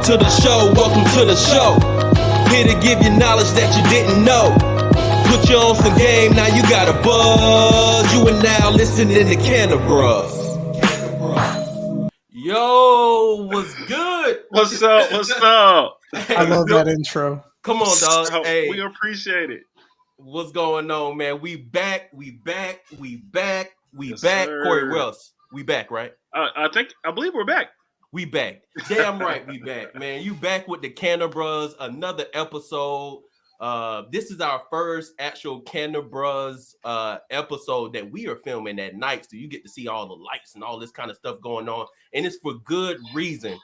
to the show, welcome to the show. Here to give you knowledge that you didn't know. Put you on some game, now you got a buzz. You are now listening to Cannabis. Yo, what's good? What's up? What's up? Hey, I love that intro. Come on, dog. Hey, we appreciate it. What's going on, man? We back. Yes, back. Sir. Corey Wells, we back, right? I believe we're back. We back. Damn right, we back, man. You back with the Cannabis, another episode. This is our first actual Cannabis episode that we are filming at night, so you get to see all the lights and all this kind of stuff going on, and it's for good reason,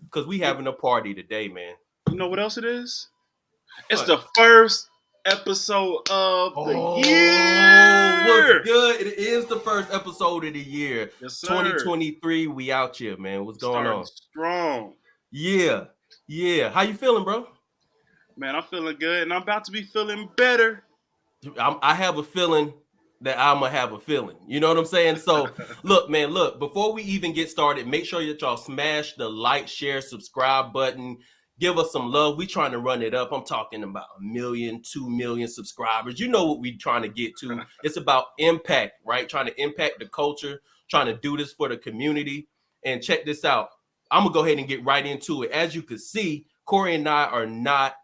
because we having a party today, man. You know what else it is? It's the first episode of the year. What's good? It is the first episode of the year. Yes, sir. 2023, we out here, man. What's going on? Strong. Yeah. How you feeling, bro? Man, I'm feeling good, and I'm about to be feeling better. I have a feeling that I'm going to have a feeling. You know what I'm saying? So, look, before we even get started, make sure that y'all smash the like, share, subscribe button. Give us some love. We trying to run it up. I'm talking about 1 million, 2 million subscribers. You know what we trying to get to. It's about impact, right? Trying to impact the culture, trying to do this for the community. And check this out. I'm going to go ahead and get right into it. As you can see, Corey and I are not,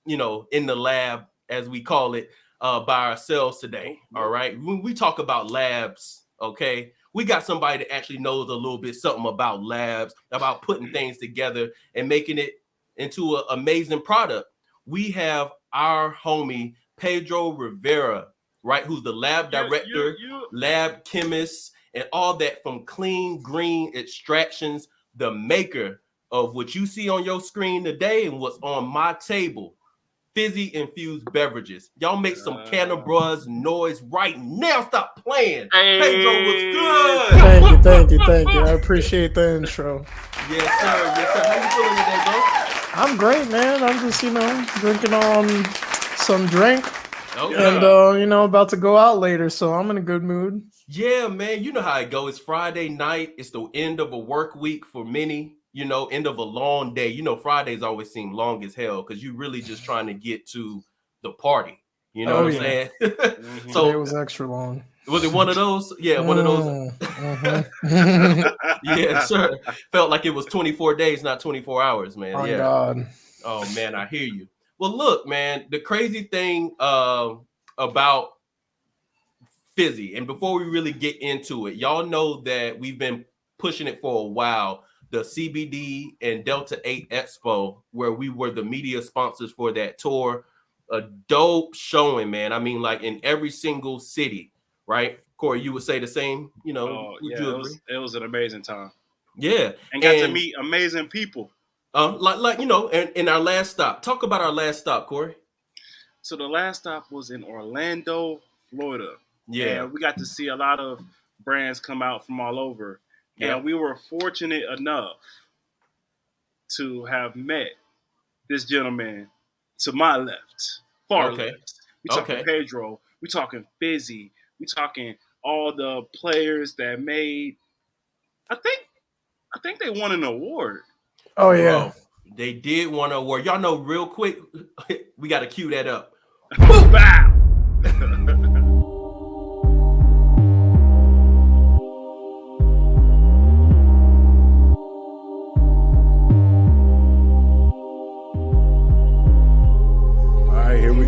in the lab, as we call it, by ourselves today. All right. When we talk about labs, okay, we got somebody that actually knows a little bit something about labs, about putting things together and making it into an amazing product. We have our homie Pedro Rivera, right, who's the lab director, lab chemist, and all that from clean green extractions, the maker of what you see on your screen today and what's on my table. Fizzy Infused Beverages. Y'all make some Cannabis noise right now. Stop playing. Hey. Pedro, what's good? Thank you. I appreciate the intro. Yes, sir. How you feeling today, bro? I'm great, man. I'm just, drinking some drink. Okay. And, about to go out later, so I'm in a good mood. Yeah, man. You know how it goes. It's Friday night. It's the end of a work week for many. End of a long day. Fridays always seem long as hell because you really just trying to get to the party. You know what I'm saying? So it was extra long. Was it one of those? Yeah, one of those. Yeah, sure. Felt like it was 24 days, not 24 hours, man. Oh, God. Oh, man, I hear you. Well, look, man, the crazy thing about Fizzy, and before we really get into it, y'all know that we've been pushing it for a while. The CBD and Delta 8 Expo, where we were the media sponsors for that tour. A dope showing, man. I mean, like in every single city, right? Corey, you would say the same, it was an amazing time. Yeah. And got to meet amazing people. In our last stop. Talk about our last stop, Corey. So the last stop was in Orlando, Florida. Yeah. And we got to see a lot of brands come out from all over. And we were fortunate enough to have met this gentleman to my left, far left. We talking Pedro. We talking Fizzy. We talking all the players that made. I think they won an award. Oh yeah, they did won an award. Y'all know real quick. We got to cue that up. Bow.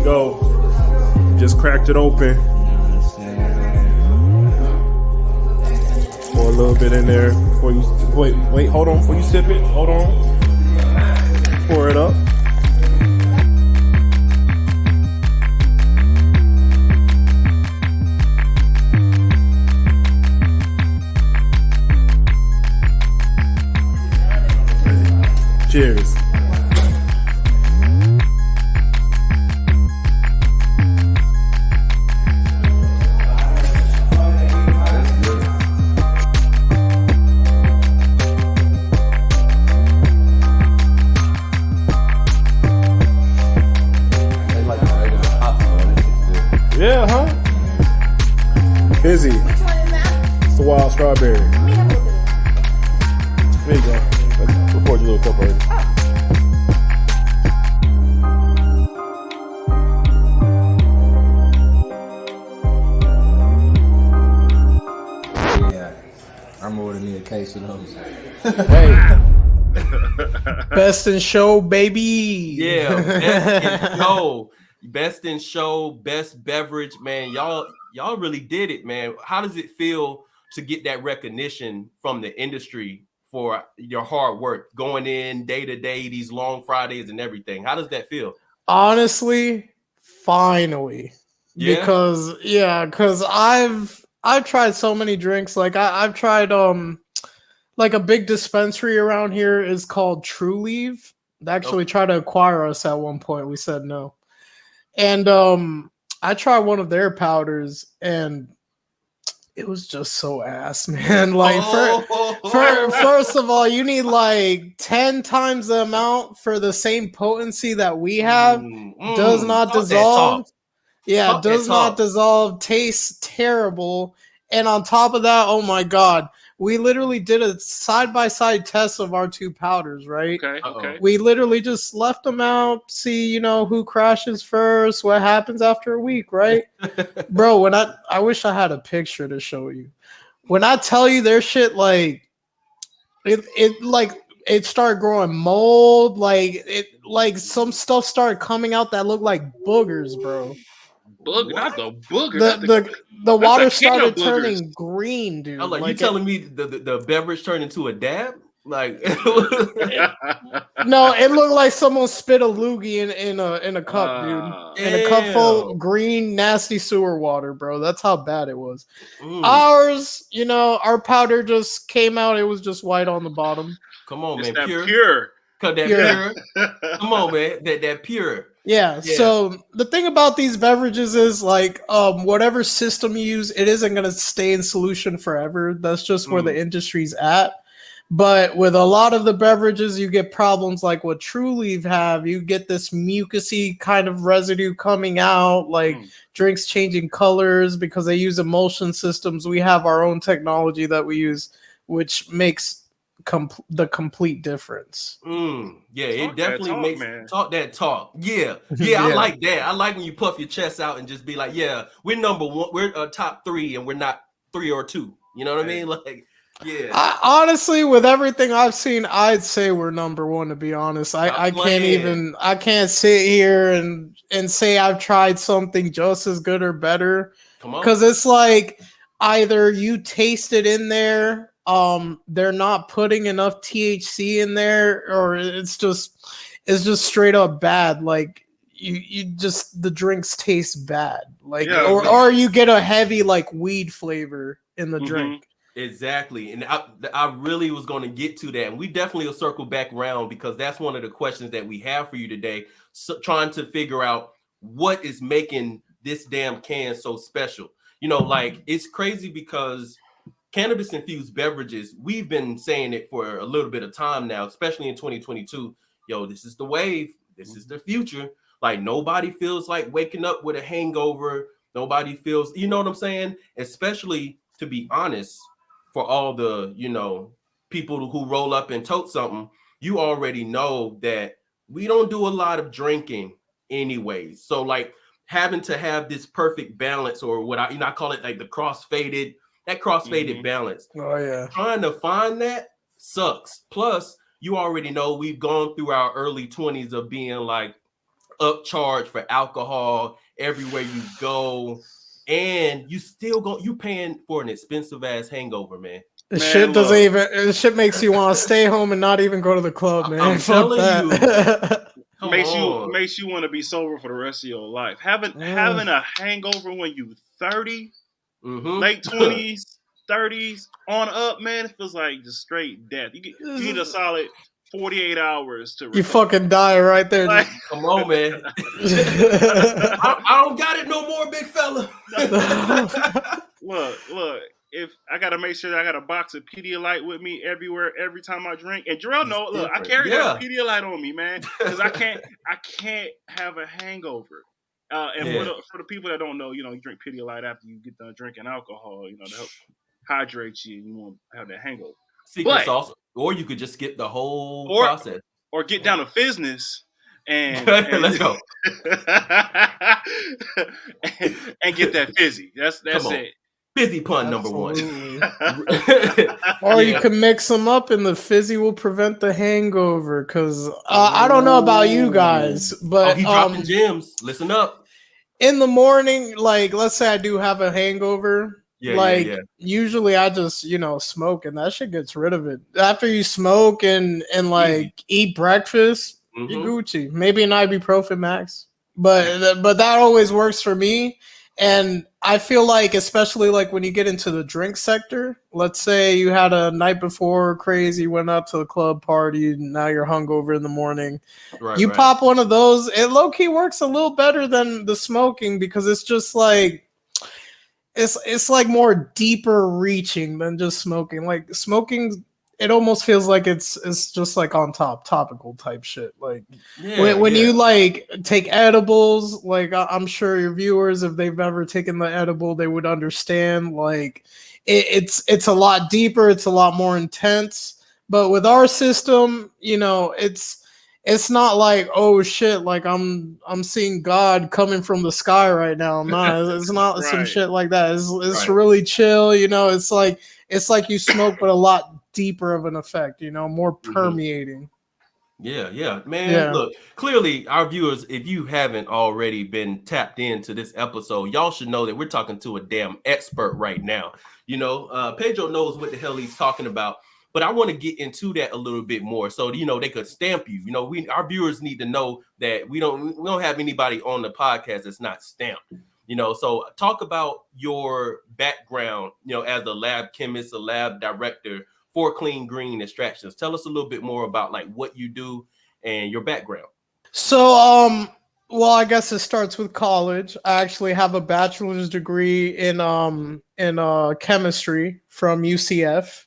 Go. Just cracked it open. Pour a little bit in there before you wait, hold on before you sip it. Hold on. Pour it up. Cheers. Yeah, huh? Fizzy. Which one is that? It's the wild strawberry. Let me have a look at it. There you go. Let's record your little cup already. Oh. Best in show, baby. Yeah, best in show. Best in show, best beverage, man. Y'all really did it, man. How does it feel to get that recognition from the industry for your hard work going in day to day, these long Fridays and everything? How does that feel? Honestly, finally. Yeah. Because I've tried so many drinks. Like I've tried like a big dispensary around here is called True Leave. They actually tried to acquire us at one point. We said no. And I tried one of their powders and it was just so ass, man. Like first of all, you need like 10 times the amount for the same potency that we have. Does not dissolve. Yeah, does not dissolve. Tastes terrible. And on top of that, oh my god, we literally did a side-by-side test of our two powders, right? Okay. We literally just left them out, see, who crashes first, what happens after a week, right? Bro, when I wish I had a picture to show you. When I tell you their shit, like it started growing mold, like some stuff started coming out that looked like boogers, bro. Booger, not the booger. The water started turning green, dude. I was like, you telling me the beverage turned into a dab? Like no, it looked like someone spit a loogie in a cup, dude. In a cup full of green, nasty sewer water, bro. That's how bad it was. Ours, our powder just came out. It was just white on the bottom. Come on, man. Pure. Come on, man. That pure. Yeah. So the thing about these beverages is like whatever system you use, it isn't gonna stay in solution forever. That's just where the industry's at. But with a lot of the beverages, you get problems like what True Leaf have. You get this mucusy kind of residue coming out, like drinks changing colors because they use emulsion systems. We have our own technology that we use, which makes the complete difference. Yeah, it definitely makes talk that talk. Yeah. I like that. I like when you puff your chest out and just be like, yeah, we're number one. We're top 3 and we're not 3 or 2. You know what I mean? Like, yeah. Honestly, with everything I've seen, I'd say we're number 1. To be honest, I can't sit here and say I've tried something just as good or better. Come on, because it's like either you taste it in there, they're not putting enough THC in there, or it's just straight up bad. Like you just the drinks taste bad, like or you get a heavy like weed flavor in the drink. Exactly. And I really was going to get to that. And we definitely will circle back around because that's one of the questions that we have for you today. So, trying to figure out what is making this damn can so special. Like it's crazy because cannabis infused beverages, we've been saying it for a little bit of time now, especially in 2022. Yo, this is the wave. This is the future. Like nobody feels like waking up with a hangover. Nobody feels, you know what I'm saying? Especially, to be honest, for all the, people who roll up and tote something, you already know that we don't do a lot of drinking anyways. So like having to have this perfect balance, or what I call it like the crossfaded balance. Oh yeah. Trying to find that sucks. Plus, you already know we've gone through our early 20s of being like upcharged for alcohol everywhere you go. And you paying for an expensive ass hangover, man. This shit makes you want to stay home and not even go to the club, man. I'm telling you. Makes you want to be sober for the rest of your life. Having a hangover when you 30, late 20s, 30s on up, man, it feels like just straight death. You need a solid 48 hours to recover. You fucking die right there. Like, come on, man. I don't got it no more, big fella. Look. If I gotta make sure that I got a box of Pedialyte with me everywhere, every time I drink. And Jarrell I carry that Pedialyte on me, man, because I can't have a hangover. For the people that don't know, you drink Pedialyte after you get done drinking alcohol, to help hydrate you, and you won't have that hangover. Secret sauce, or you could just skip the whole process, or get down to business and let's go and get that fizzy. That's it. Fizzy pun number one. Or you can mix them up, and the fizzy will prevent the hangover. Because I don't know about you guys, but he dropping gems. Listen up. In the morning, like let's say I do have a hangover, usually I just smoke, and that shit gets rid of it. After you smoke and like eat breakfast, you Gucci. Maybe an ibuprofen max, but that always works for me. And I feel like, especially like when you get into the drink sector, let's say you had a night before crazy, went out to the club party, and now you're hungover in the morning. You pop one of those, it low key works a little better than the smoking, because it's just like it's like more deeper reaching than just smoking. Like smoking, it almost feels like it's just like on top, topical type shit. Like when you like take edibles, like I'm sure your viewers, if they've ever taken the edible, they would understand. Like it's a lot deeper, it's a lot more intense. But with our system, it's not like, oh shit, like I'm seeing God coming from the sky right now. No, it's not some shit like that. It's really chill. It's like you smoke, but a lot deeper of an effect. More permeating. Yeah, man. Look, clearly, our viewers, if you haven't already been tapped into this episode, y'all should know that we're talking to a damn expert right now. Pedro knows what the hell he's talking about. But I want to get into that a little bit more, so they could stamp you. Our viewers need to know that we don't have anybody on the podcast that's not stamped. So talk about your background. As a lab chemist, a lab director for Clean Green Extractions. Tell us a little bit more about like what you do and your background. So well, I guess it starts with college. I actually have a bachelor's degree in chemistry from UCF.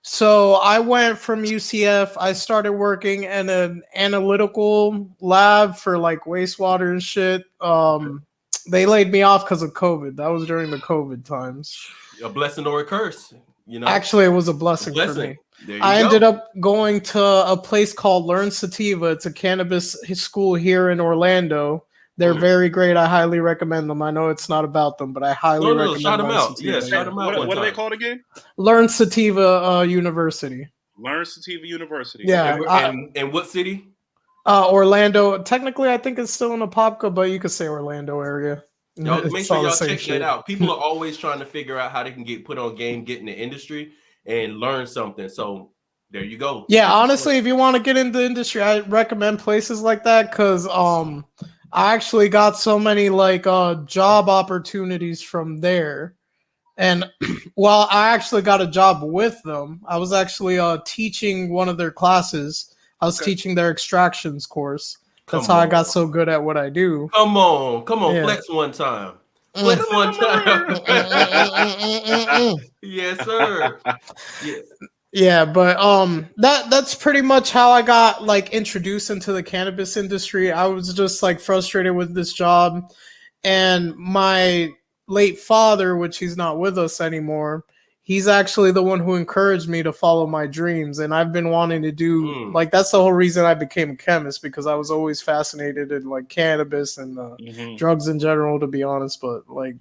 So I went from UCF. I started working in an analytical lab for like wastewater and shit. They laid me off because of COVID. That was during the COVID times. A blessing or a curse, Actually, it was a blessing for me. I ended up going to a place called Learn Sativa. It's a cannabis school here in Orlando. They're very great. I highly recommend them. I know it's not about them, but I highly recommend shout them out. Sativa. Shout them out. What are they called again? Learn Sativa University. Learn Sativa University. Yeah. And what city? Orlando. Technically, I think it's still in Apopka, but you could say Orlando area. Y'all make sure y'all check that out. People are always trying to figure out how they can get put on game, get in the industry, and learn something. So there you go. Yeah, honestly, if you want to get into the industry, I recommend places like that, because I actually got so many like job opportunities from there. And well, I actually got a job with them. I was actually teaching one of their classes. I was teaching their extractions course. That's how I got so good at what I do. Come on, flex one time. Flex one time. Yes, sir. Yeah, but that's pretty much how I got like introduced into the cannabis industry. I was just like frustrated with this job, and my late father, which he's not with us anymore, he's actually the one who encouraged me to follow my dreams. And I've been wanting to do like, that's the whole reason I became a chemist, because I was always fascinated in like cannabis and drugs in general, to be honest. But like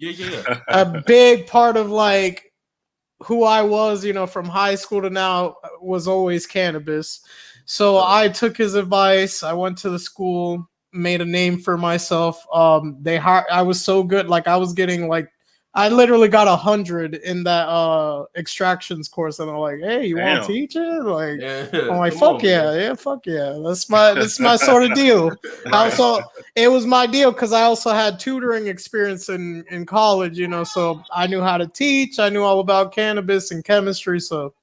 a big part of like who I was, from high school to now was always cannabis. So I took his advice. I went to the school, made a name for myself. I was so good. Like I was getting like, I literally got 100 in that extractions course, and I'm like, "Hey, you want to teach it?" Like, I'm like, "Fuck yeah, fuck yeah." That's my sort of deal. Also, it was my deal because I also had tutoring experience in college, so I knew how to teach. I knew all about cannabis and chemistry, so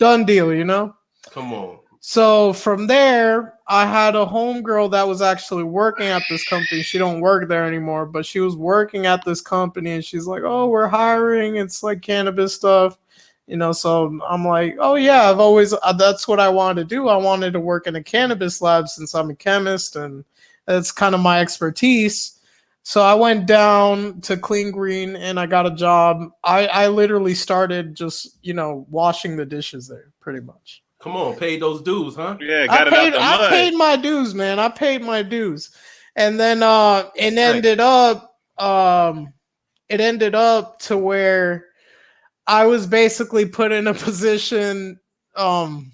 done deal, Come on. So from there, I had a homegirl that was actually working at this company. She don't work there anymore, but she was working at this company, and she's like, "Oh, we're hiring. It's like cannabis stuff." So I'm like, "Oh yeah, I've always, that's what I wanted to do. I wanted to work in a cannabis lab since I'm a chemist, and that's kind of my expertise." So I went down to Clean Green and I got a job. I literally started just, washing the dishes there pretty much. Come on, paid those dues, huh? Yeah, I paid my dues, man. I paid my dues. And then it ended up it ended up to where I was basically put in a position. Oh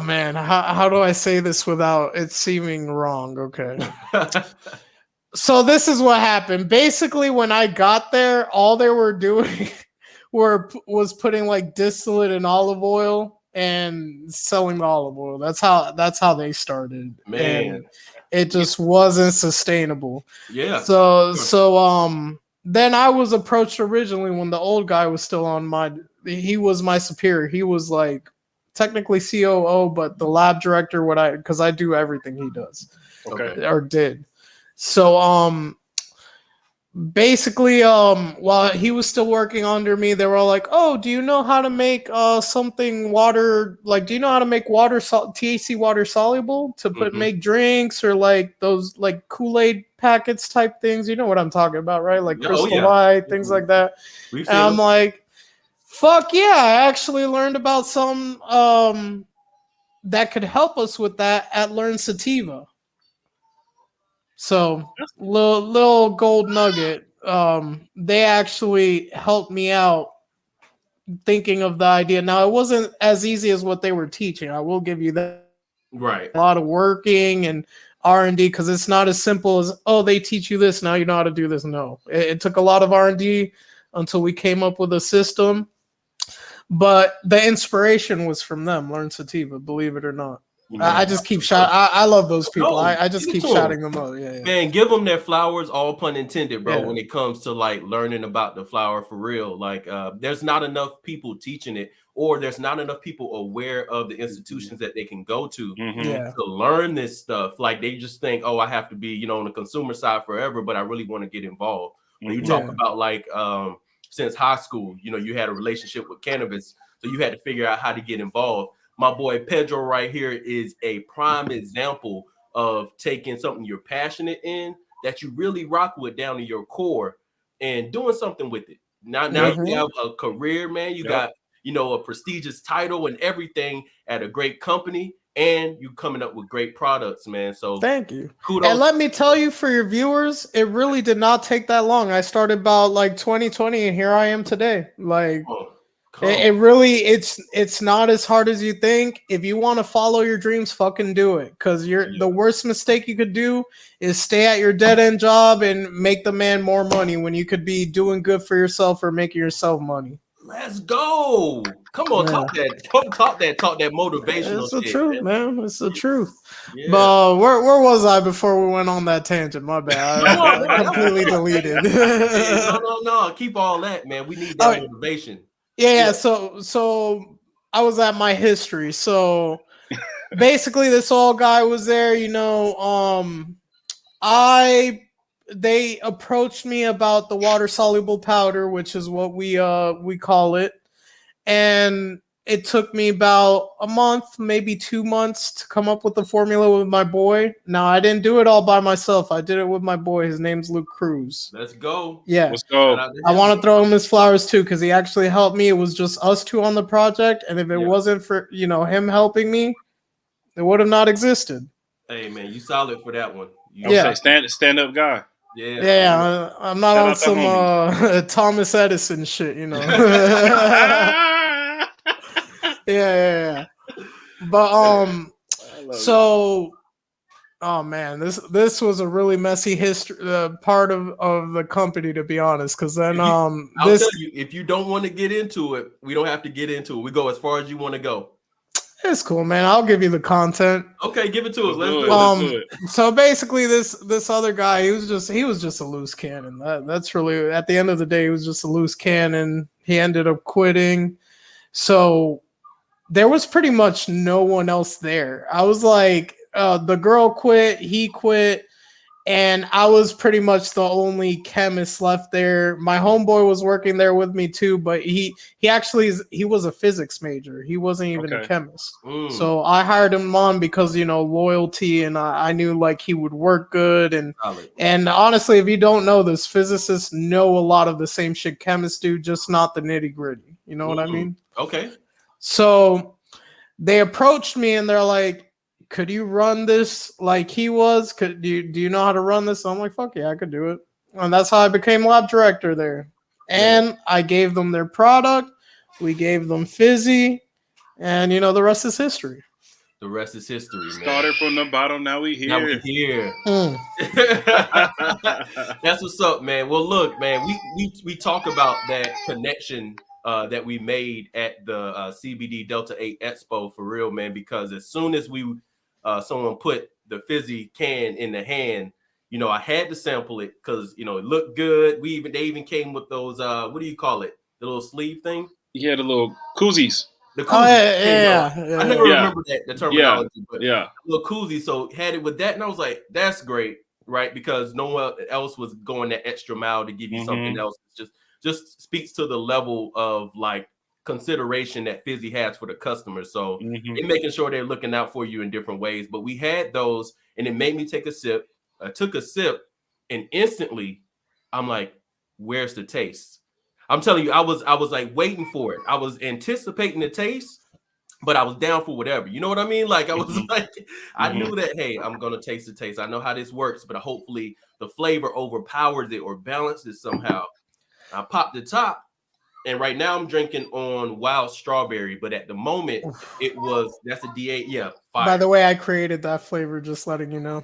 man, how do I say this without it seeming wrong? Okay. So this is what happened. Basically, when I got there, all they were doing was putting like distillate and olive oil and selling the olive oil. That's how they started. Man. And it just wasn't sustainable. Yeah. So then I was approached originally when the old guy was still he was my superior. He was like technically COO, but the lab director, because I do everything he does. Okay. Or did. So basically while he was still working under me, they were all like, oh, do you know how to make something water, like do you know how to make THC water soluble to make drinks or like those like Kool-Aid packets type things? You know what I'm talking about, right? Like Crystal Light, things like that. And I'm like, fuck yeah, I actually learned about some that could help us with that at Learn Sativa. So little gold nugget. They actually helped me out thinking of the idea. Now it wasn't as easy as what they were teaching. I will give you that. Right. A lot of working and R&D, because it's not as simple as, oh, they teach you this, now you know how to do this. No, it took a lot of R&D until we came up with a system. But the inspiration was from them, Learn Sativa, believe it or not. I just keep shouting. I love those people. I just keep shouting them out. Yeah. Man, give them their flowers, all pun intended, bro. Yeah. When it comes to like learning about the flower for real, like there's not enough people teaching it, or there's not enough people aware of the institutions that they can go to to learn this stuff. Like they just think, oh, I have to be, on the consumer side forever, but I really want to get involved. When you talk about like since high school, you had a relationship with cannabis, so you had to figure out how to get involved. My boy Pedro right here is a prime example of taking something you're passionate in that you really rock with down to your core and doing something with it. Now you have a career, man. You got, a prestigious title and everything at a great company, and you coming up with great products, man. So thank you. Kudos. And let me tell you, for your viewers, it really did not take that long. I started about like 2020 and here I am today. Like it really, it's not as hard as you think. If you want to follow your dreams, fucking do it. Because the worst mistake you could do is stay at your dead end job and make the man more money when you could be doing good for yourself or making yourself money. Let's go. Come on, talk that motivational. It's the truth, man. It's the truth. Yeah. But where was I before we went on that tangent? My bad. I completely deleted. No. Keep all that, man. We need that motivation. Yeah. So I was at my history. So basically, this old guy was there. They approached me about the water soluble powder, which is what we call it, and it took me about a month, maybe 2 months, to come up with the formula with my boy. Now, I didn't do it all by myself. I did it with my boy. His name's Luke Cruz. Let's go. Yeah. Let's go. I want to throw him his flowers too, because he actually helped me. It was just us two on the project, and if it wasn't for him helping me, it would have not existed. Hey man, you solid for that one. Stand up guy. Yeah. I'm not on some Thomas Edison shit, Yeah. But so, oh man, this was a really messy history part of the company, to be honest. Because then I'll tell you, if you don't want to get into it, we don't have to get into it. We go as far as you want to go. It's cool, man. I'll give you the content. Okay, give it to us. Let's do it. So basically, this other guy, he was just a loose cannon. That's really, at the end of the day, he was just a loose cannon. He ended up quitting. So there was pretty much no one else there. I was like, the girl quit, he quit, and I was pretty much the only chemist left there. My homeboy was working there with me too, but he was a physics major. He wasn't even a chemist. So I hired him on because, loyalty, and I knew like he would work good. And honestly, if you don't know this, physicists know a lot of the same shit chemists do, just not the nitty gritty. You know what I mean? Okay. So they approached me and they're like, could you run this like he was? Do you know how to run this? I'm like, fuck yeah, I could do it. And that's how I became lab director there. And I gave them their product. We gave them Fizzy. And, the rest is history. The rest is history, man. Started from the bottom, now we here. Now we here. Mm. That's what's up, man. Well, look, man, we talk about that connection that we made at the CBD Delta 8 Expo for real, man, because as soon as someone put the Fizzy can in the hand, I had to sample it because, it looked good. They even came with those, what do you call it? The little sleeve thing? Yeah, the little koozies. The koozie. Yeah. I never remember the terminology, but yeah, little koozie. So had it with that, and I was like, that's great, right? Because no one else was going that extra mile to give you something else. It's just speaks to the level of like consideration that Fizzy has for the customer. So they're making sure they're looking out for you in different ways. But we had those, and it made me take a sip. I took a sip, and instantly, I'm like, where's the taste? I'm telling you, I was like waiting for it. I was anticipating the taste, but I was down for whatever. You know what I mean? Like I was like, I knew that, hey, I'm gonna taste the taste. I know how this works, but hopefully the flavor overpowers it or balances it somehow. I popped the top, and right now I'm drinking on wild strawberry, but at the moment that's a D8. Yeah, fire. By the way, I created that flavor, just letting you know.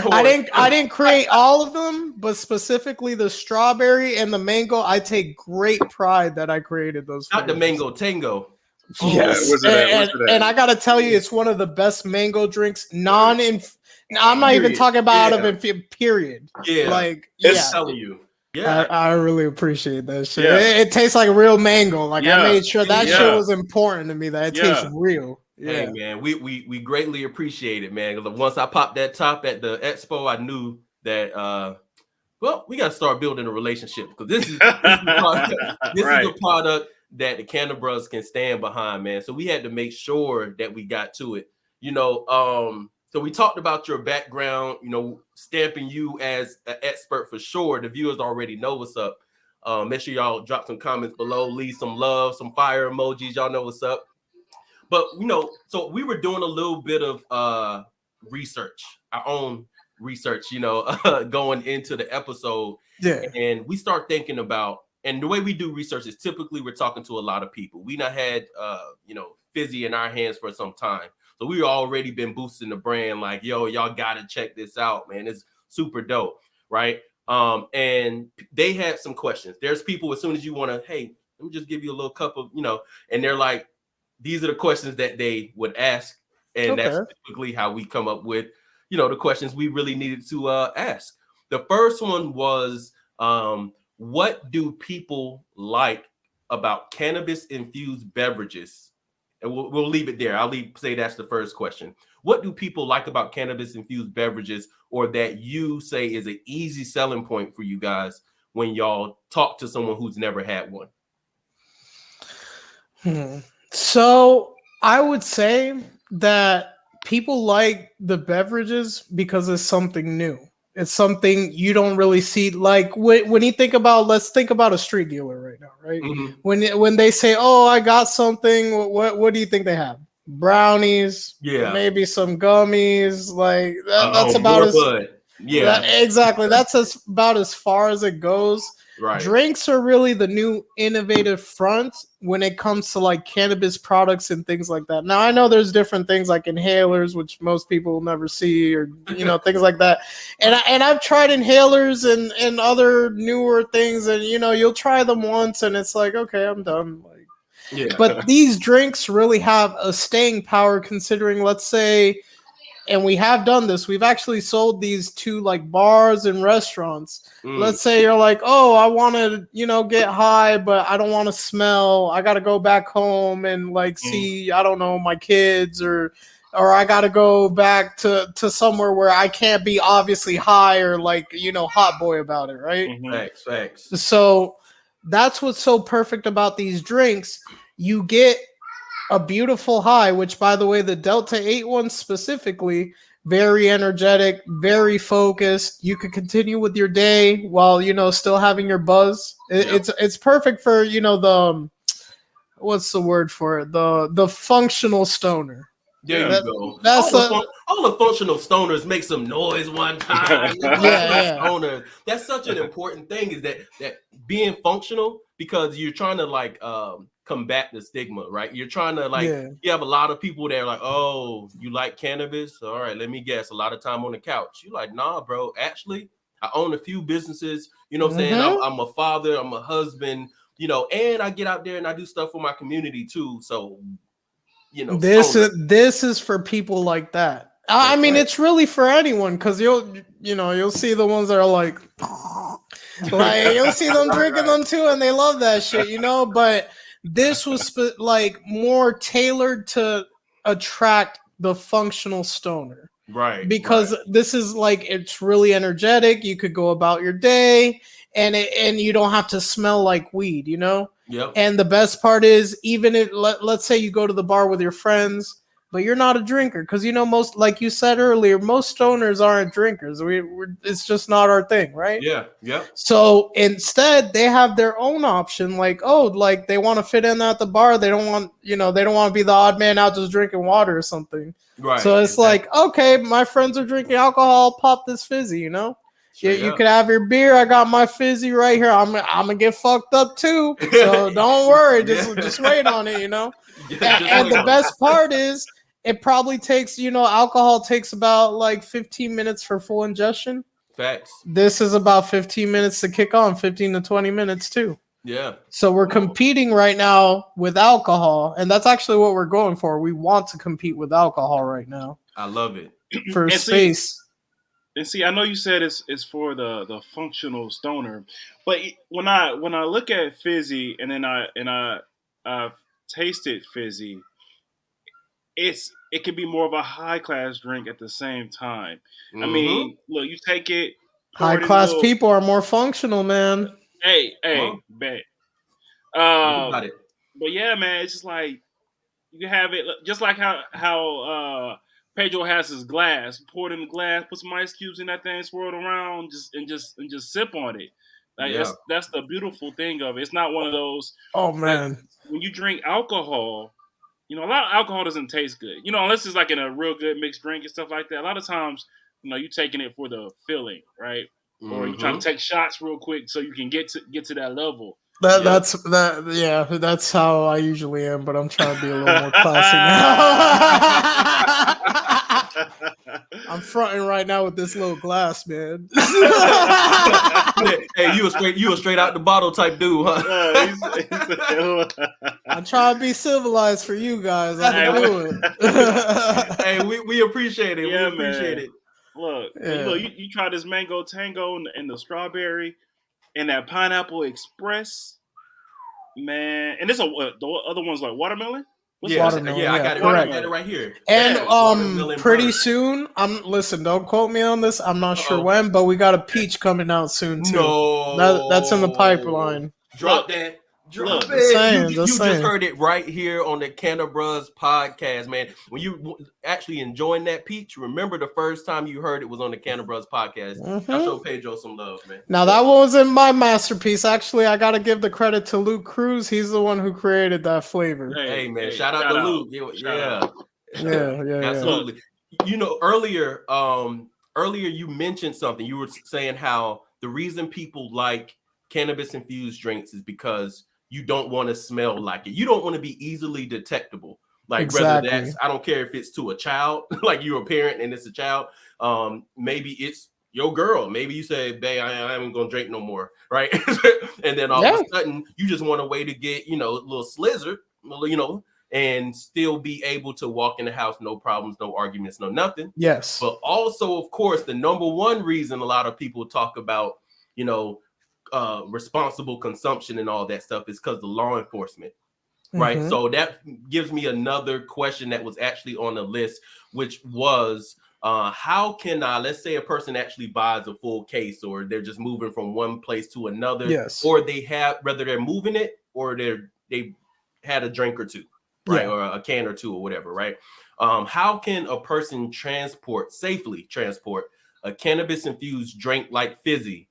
I didn't create all of them, but specifically the strawberry and the mango. I take great pride that I created those flavors. Not the mango tango. Yes. And I gotta tell you, it's one of the best mango drinks. I'm not even talking about out of it, period. Yeah. Like, I'm telling you. Yeah, I really appreciate that shit. Yeah. It tastes like a real mango. Like I made sure that shit was important to me. That it tastes real. Yeah, hey, man, we greatly appreciate it, man. Once I popped that top at the expo, I knew that we got to start building a relationship because this is a product that the Cannabis can stand behind, man. So we had to make sure that we got to it. So we talked about your background, stamping you as an expert for sure. The viewers already know what's up. Make sure y'all drop some comments below, leave some love, some fire emojis. Y'all know what's up. But, so we were doing a little bit of research, our own research, going into the episode. Yeah. And we start thinking about, and the way we do research is typically we're talking to a lot of people. We not had, Fizzy in our hands for some time. So we already been boosting the brand like, yo, y'all got to check this out, man. It's super dope, right? And they had some questions. There's people, as soon as you want to, hey, let me just give you a little cup of, and they're like, these are the questions that they would ask. And that's typically how we come up with, the questions we really needed to ask. The first one was, what do people like about cannabis-infused beverages? And we'll leave it there. I'll say that's the first question. What do people like about cannabis-infused beverages, or that you say is an easy selling point for you guys when y'all talk to someone who's never had one? So I would say that people like the beverages because it's something new. It's something you don't really see. Like when you think about, let's think about a street dealer right now, right? Mm-hmm. When they say, "Oh, I got something," what do you think they have? Brownies, maybe some gummies. Like that's about exactly. That's about as far as it goes. Right. Drinks are really the new innovative front when it comes to like cannabis products and things like that. Now I know there's different things like inhalers, which most people will never see, or things like that. And I've tried inhalers and other newer things, and you'll try them once and it's like, okay, I'm done. But these drinks really have a staying power, considering, let's say, and we have done this, we've actually sold these to like bars and restaurants. Let's say you're like, oh, I want to, get high, but I don't want to smell. I got to go back home and like see, I don't know, my kids, or I got to go back to somewhere where I can't be obviously high or like, hot boy about it, right? Thanks. So that's what's so perfect about these drinks. You get a beautiful high, which, by the way, the Delta 8 one specifically, very energetic, very focused. You could continue with your day while, still having your buzz. It's perfect for, the, what's the word for it? The functional stoner. There Yeah. you go. That's All the functional stoners make some noise one time. Yeah. Stoners. That's such an important thing, is that being functional, because you're trying to like combat the stigma, right? You're trying to like, Yeah. you have a lot of people that are like, oh, you like cannabis? All right, let me guess. A lot of time on the couch. You're like, nah, bro. Actually, I own a few businesses. You know what I'm saying? I'm a father. I'm a husband. You know, and I get out there and I do stuff for my community too. So, you know, This stoner. is for people like that. I mean, right. it's really for anyone, because you'll see the ones that are like you'll see them drinking them too, and they love that shit, But this was like more tailored to attract the functional stoner. Right. Because this is like, it's really energetic. You could go about your day, and you don't have to smell like weed, Yep. And the best part is, even if let's say you go to the bar with your friends, but you're not a drinker, because most, like you said earlier, most stoners aren't drinkers. It's just not our thing, right? Yeah. Yep. So instead, they have their own option. Like, like they want to fit in at the bar. They don't want, they don't want to be the odd man out just drinking water or something. Right. So it's like, okay, my friends are drinking alcohol. Pop this fizzy, You could have your beer. I got my fizzy right here. I'm gonna get fucked up too. So don't worry. Just wait on it, And the best part is, it probably takes, alcohol takes about like 15 minutes for full ingestion. Facts. This is about 15 minutes to kick on, 15 to 20 minutes too. Yeah. So we're competing right now with alcohol, and that's actually what we're going for. We want to compete with alcohol right now. I love it. For space. See, I know you said it's for the functional stoner, but when I look at fizzy, and then I've tasted fizzy, it can be more of a high class drink at the same time. Mm-hmm. I mean, look, you take it. High class people are more functional, man. Hey, bet. Got it. But yeah, man, it's just like, you can have it just like how Pedro has his glass, pour it in the glass, put some ice cubes in that thing, swirl it around, just sip on it. Like, that's the beautiful thing of it. It's not one of those. Oh man, like, when you drink alcohol, a lot of alcohol doesn't taste good. Unless it's like in a real good mixed drink and stuff like that. A lot of times, you taking it for the feeling, right? Mm-hmm. Or you trying to take shots real quick so you can get to that level. That's how I usually am, but I'm trying to be a little more classy now. I'm fronting right now with this little glass, man. Hey, you a straight out the bottle type dude, huh? I'm trying to be civilized for you guys. I'm gonna do it. Hey, we appreciate it. Yeah, we appreciate it. Look, you try this mango tango and the strawberry and that pineapple express, man. And this the other one's like watermelon. Watermelon, I got it right here. And pretty soon, listen, don't quote me on this. I'm not sure when, but we got a peach coming out soon too. No, that's in the pipeline. Drop that. Drop it. You just heard it right here on the Cannabis podcast, man. When you actually enjoying that peach, remember the first time you heard it was on the Cannabis podcast. Mm-hmm. I'll show Pedro some love, man. Now that wasn't my masterpiece. Actually, I got to give the credit to Luke Cruz. He's the one who created that flavor. Hey man, shout out to Luke. Yeah, absolutely. Earlier you mentioned something. You were saying how the reason people like cannabis infused drinks is because you don't want to smell like it. You don't want to be easily detectable. Like whether that's, I don't care if it's to a child, like you're a parent and it's a child. Maybe it's your girl. Maybe you say, babe, I ain't gonna drink no more, right? And then all of a sudden you just want a way to get, a little slizzer, and still be able to walk in the house, no problems, no arguments, no nothing. Yes. But also, of course, the number one reason a lot of people talk about, responsible consumption and all that stuff is because of law enforcement, right? Mm-hmm. So that gives me another question that was actually on the list, which was how can let's say a person actually buys a full case, or they're just moving from one place to another, or they have, whether they're moving it or they had a drink or two, right? Or a can or two or whatever, right? How can a person safely transport a cannabis infused drink like Fizzy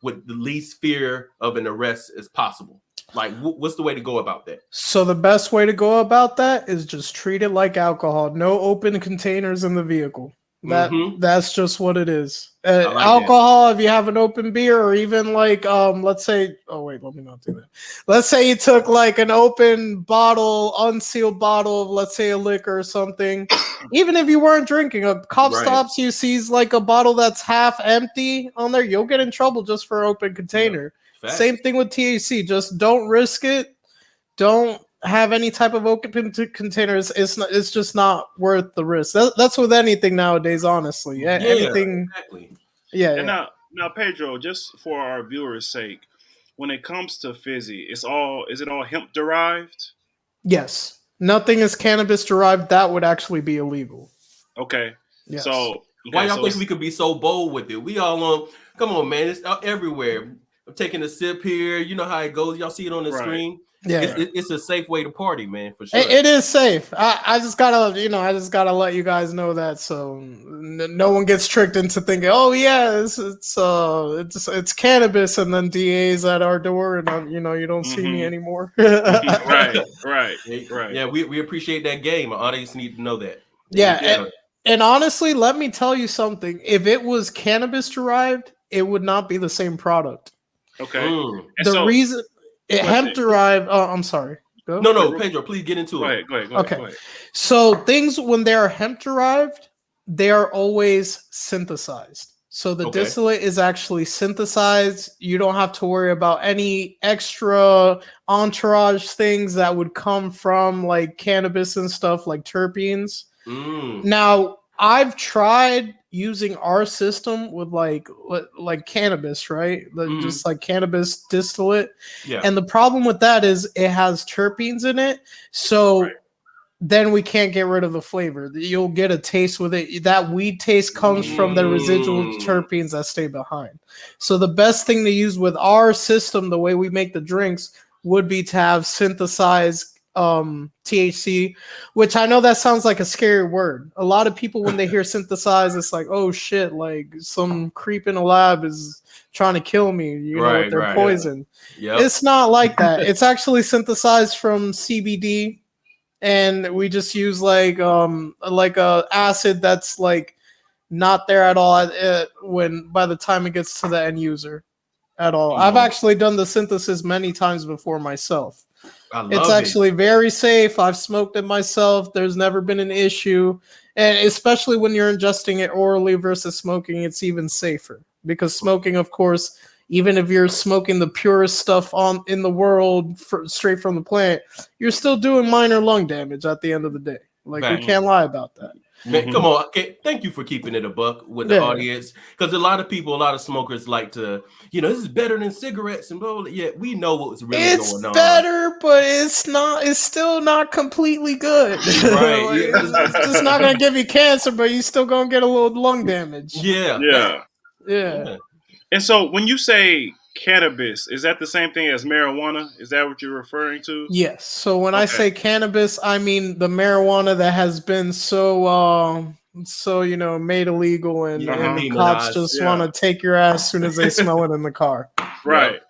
with the least fear of an arrest as possible? Like, what's the way to go about that? So the best way to go about that is just treat it like alcohol. No open containers in the vehicle. That's just what it is. I like Alcohol, if you have an open beer, or even like let's say, oh wait, let me not do that. Let's say you took like an open bottle, unsealed bottle of, let's say, a liquor or something. Even if you weren't drinking, a cop stops you, sees like a bottle that's half empty on there, you'll get in trouble just for open container. Yeah. Same thing with THC. Just don't risk it. Don't have any type of open containers. It's just not worth the risk. That's with anything nowadays, honestly. Anything. Exactly. Yeah. And now, Pedro, just for our viewers' sake, when it comes to Fizzy, is it all hemp derived? Yes. Nothing is cannabis derived. That would actually be illegal. Okay. Yes. So why y'all think we could be so bold with it? We all on. Come on, man. It's out everywhere. I'm taking a sip here. You know how it goes. Y'all see it on the screen. Yeah, it's a safe way to party, man, for sure. It is safe. I just gotta let you guys know that, so no one gets tricked into thinking, oh yeah, it's cannabis, and then DA's at our door, and you don't see me anymore. Right. Yeah, we appreciate that game. Our audience need to know that. Yeah. And honestly, let me tell you something. If it was cannabis derived, it would not be the same product. Okay. The reason hemp derived. Oh, I'm sorry. Go. No, Pedro, please get into it. Go ahead. Okay. So things, when they are hemp derived, they are always synthesized. So the distillate is actually synthesized. You don't have to worry about any extra entourage things that would come from like cannabis and stuff, like terpenes. Now, I've tried using our system with like cannabis, right? Just like cannabis distillate. Yeah. And the problem with that is it has terpenes in it. So then we can't get rid of the flavor. You'll get a taste with it. That weed taste comes from the residual terpenes that stay behind. So the best thing to use with our system, the way we make the drinks, would be to have synthesized THC, which I know that sounds like a scary word. A lot of people, when they hear synthesized, it's like, oh shit, like some creep in a lab is trying to kill me, with their poison. Yep. It's not like that. It's actually synthesized from CBD, and we just use like a acid that's like not there at all when by the time it gets to the end user at all. I've actually done the synthesis many times before myself. It's actually very safe. I've smoked it myself. There's never been an issue. And especially when you're ingesting it orally versus smoking, it's even safer. Because smoking, of course, even if you're smoking the purest stuff in the world straight from the plant, you're still doing minor lung damage at the end of the day. Like, we can't lie about that. Man, come on. Okay, thank you for keeping it a buck with the audience. Because a lot of smokers like to, this is better than cigarettes and blah, blah. Yeah, we know what's really going on. It's better, but it's not. It's still not completely good. Right. It's just not gonna give you cancer, but you're still gonna get a little lung damage. Yeah. And so when you say cannabis, is that the same thing as marijuana? Is that what you're referring to? Yes. So when I say cannabis, I mean the marijuana that has been so made illegal, and cops just want to take your ass as soon as they smell it in the car. Right.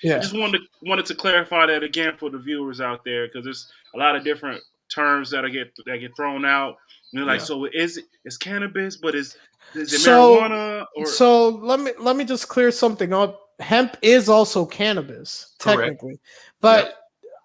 Yeah. I just wanted to clarify that again for the viewers out there, because there's a lot of different terms that get thrown out. And they're like, so it's cannabis, but is it marijuana? So let me just clear something up. Hemp is also cannabis, technically, but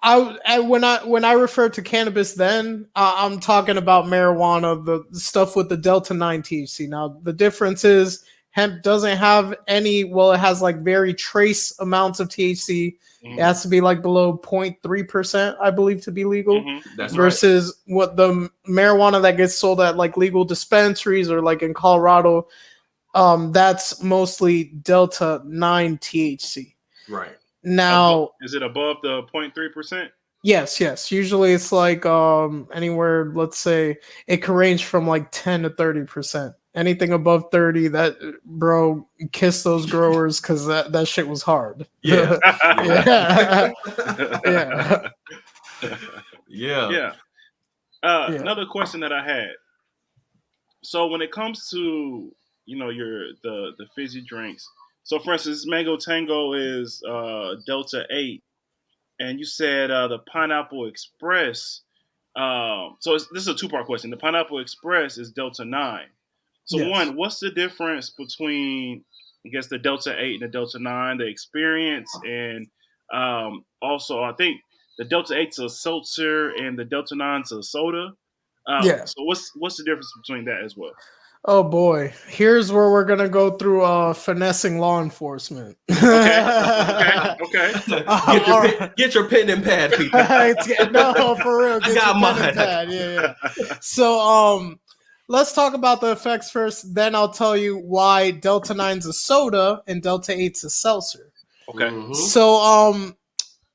when I refer to cannabis, then I'm talking about marijuana, the stuff with the Delta 9 THC. Now the difference is hemp doesn't have any. Well, it has like very trace amounts of THC. It has to be like below 0.3%, I believe, to be legal. That's versus what the marijuana that gets sold at like legal dispensaries or like in Colorado. That's mostly Delta 9 THC. Right. Now, is it above the 0.3%? Yes. Usually it's like anywhere, let's say it could range from like 10 to 30%. Anything above 30, that bro, kiss those growers, because that shit was hard. Yeah. Another question that I had. So when it comes to the fizzy drinks, so for instance, Mango Tango is Delta 8, and you said the Pineapple Express. This is a two-part question. The Pineapple Express is Delta 9. So Yes. one, what's the difference between, I guess, the Delta 8 and the Delta 9, the experience, and also I think the Delta 8's a seltzer and the Delta 9's a soda. Yeah. So what's the difference between that as well? Oh boy, here's where we're gonna go through finessing law enforcement. Okay. Get your pen and pad, people. No, for real. I got mine. Yeah. So let's talk about the effects first. Then I'll tell you why Delta 9's a soda and Delta 8's a seltzer. Okay. Mhm. So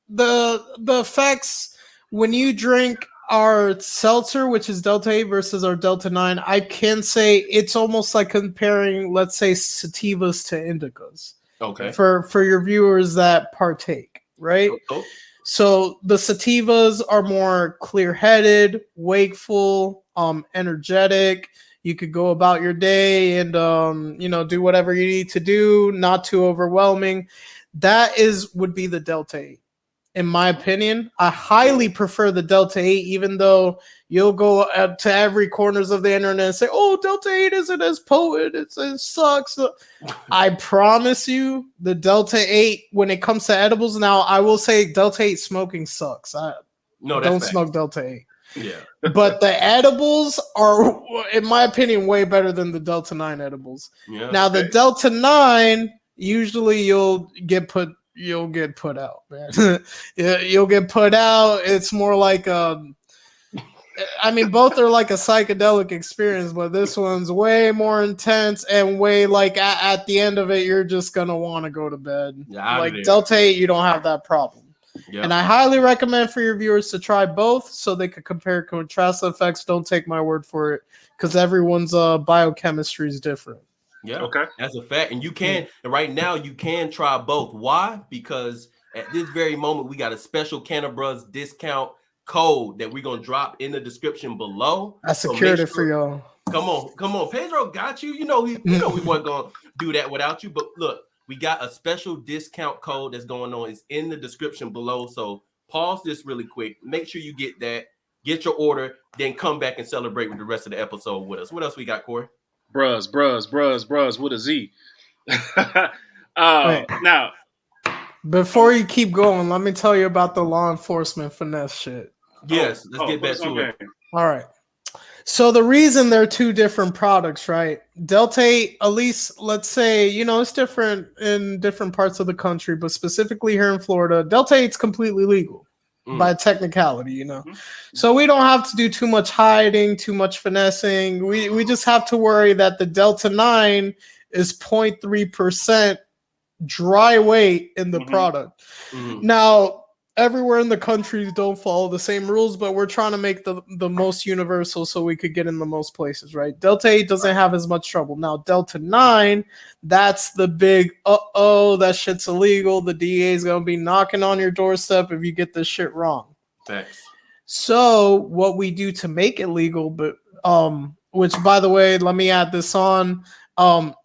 the effects when you drink our seltzer, which is Delta 8 versus our Delta 9, I can say it's almost like comparing, let's say, sativas to indicas. Okay. For your viewers that partake, right? Oh. So the sativas are more clear-headed, wakeful, energetic. You could go about your day and do whatever you need to do, not too overwhelming. That would be the Delta 8. In my opinion, I highly prefer the Delta 8, even though you'll go to every corners of the internet and say, oh, Delta 8 isn't as potent. It sucks. I promise you, the Delta 8, when it comes to edibles, now I will say Delta 8 smoking sucks. Don't smoke Delta 8. Yeah. But the edibles are, in my opinion, way better than the Delta 9 edibles. Yeah. Now, the Delta 9, usually you'll get put out, man. You'll get put out. It's more like both are like a psychedelic experience, but this one's way more intense and way like at the end of it, you're just gonna want to go to bed. Yeah, like Delta 8, you don't have that problem. Yeah. And I highly recommend for your viewers to try both so they could compare and contrast the effects. Don't take my word for it, because everyone's biochemistry is different. Yeah, okay, that's a fact. And you can, and right now you can try both. Why? Because at this very moment, we got a special Cannabis discount code that we're gonna drop in the description below. I secured it for y'all. Come on. Pedro got you. You know we weren't gonna do that without you. But look, we got a special discount code that's going on. It's in the description below. So pause this really quick. Make sure you get that, get your order, then come back and celebrate with the rest of the episode with us. What else we got, Corey? Bruz with a Z. Now, before you keep going, let me tell you about the law enforcement finesse shit. Yes, let's get back to it. All right. So the reason they're two different products, right? Delta 8, at least let's say, it's different in different parts of the country, but specifically here in Florida, Delta 8's completely legal. By technicality, So we don't have to do too much hiding, too much finessing. We just have to worry that the Delta 9 is 0.3% dry weight in the product. Now, everywhere in the country don't follow the same rules, but we're trying to make the most universal so we could get in the most places, right? Delta 8 doesn't have as much trouble. Now, Delta 9, that's the big, that shit's illegal. The DEA is going to be knocking on your doorstep if you get this shit wrong. Thanks. So what we do to make it legal, but which, by the way, let me add this on.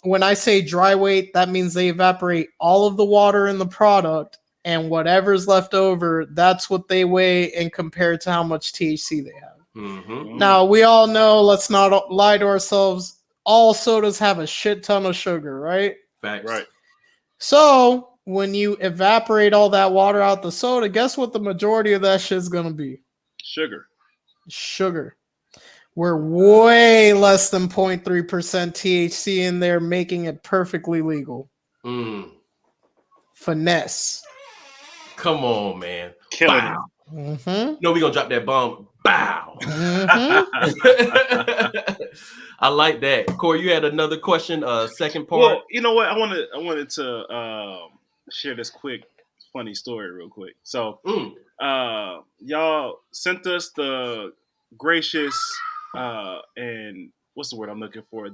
When I say dry weight, that means they evaporate all of the water in the product, and whatever's left over, that's what they weigh and compare to how much THC they have. Now, we all know, let's not lie to ourselves, all sodas have a shit ton of sugar, right? Facts. Right. So when you evaporate all that water out the soda, guess what the majority of that shit is going to be? Sugar. We're way less than 0.3% THC in there, making it perfectly legal. Finesse. Come on, man. Killing it. No, we're going to drop that bomb. Bow. I like that. Corey, you had another question, second part. Well, you know what? I wanted to share this quick, funny story real quick. So, y'all sent us the gracious and what's the word I'm looking for?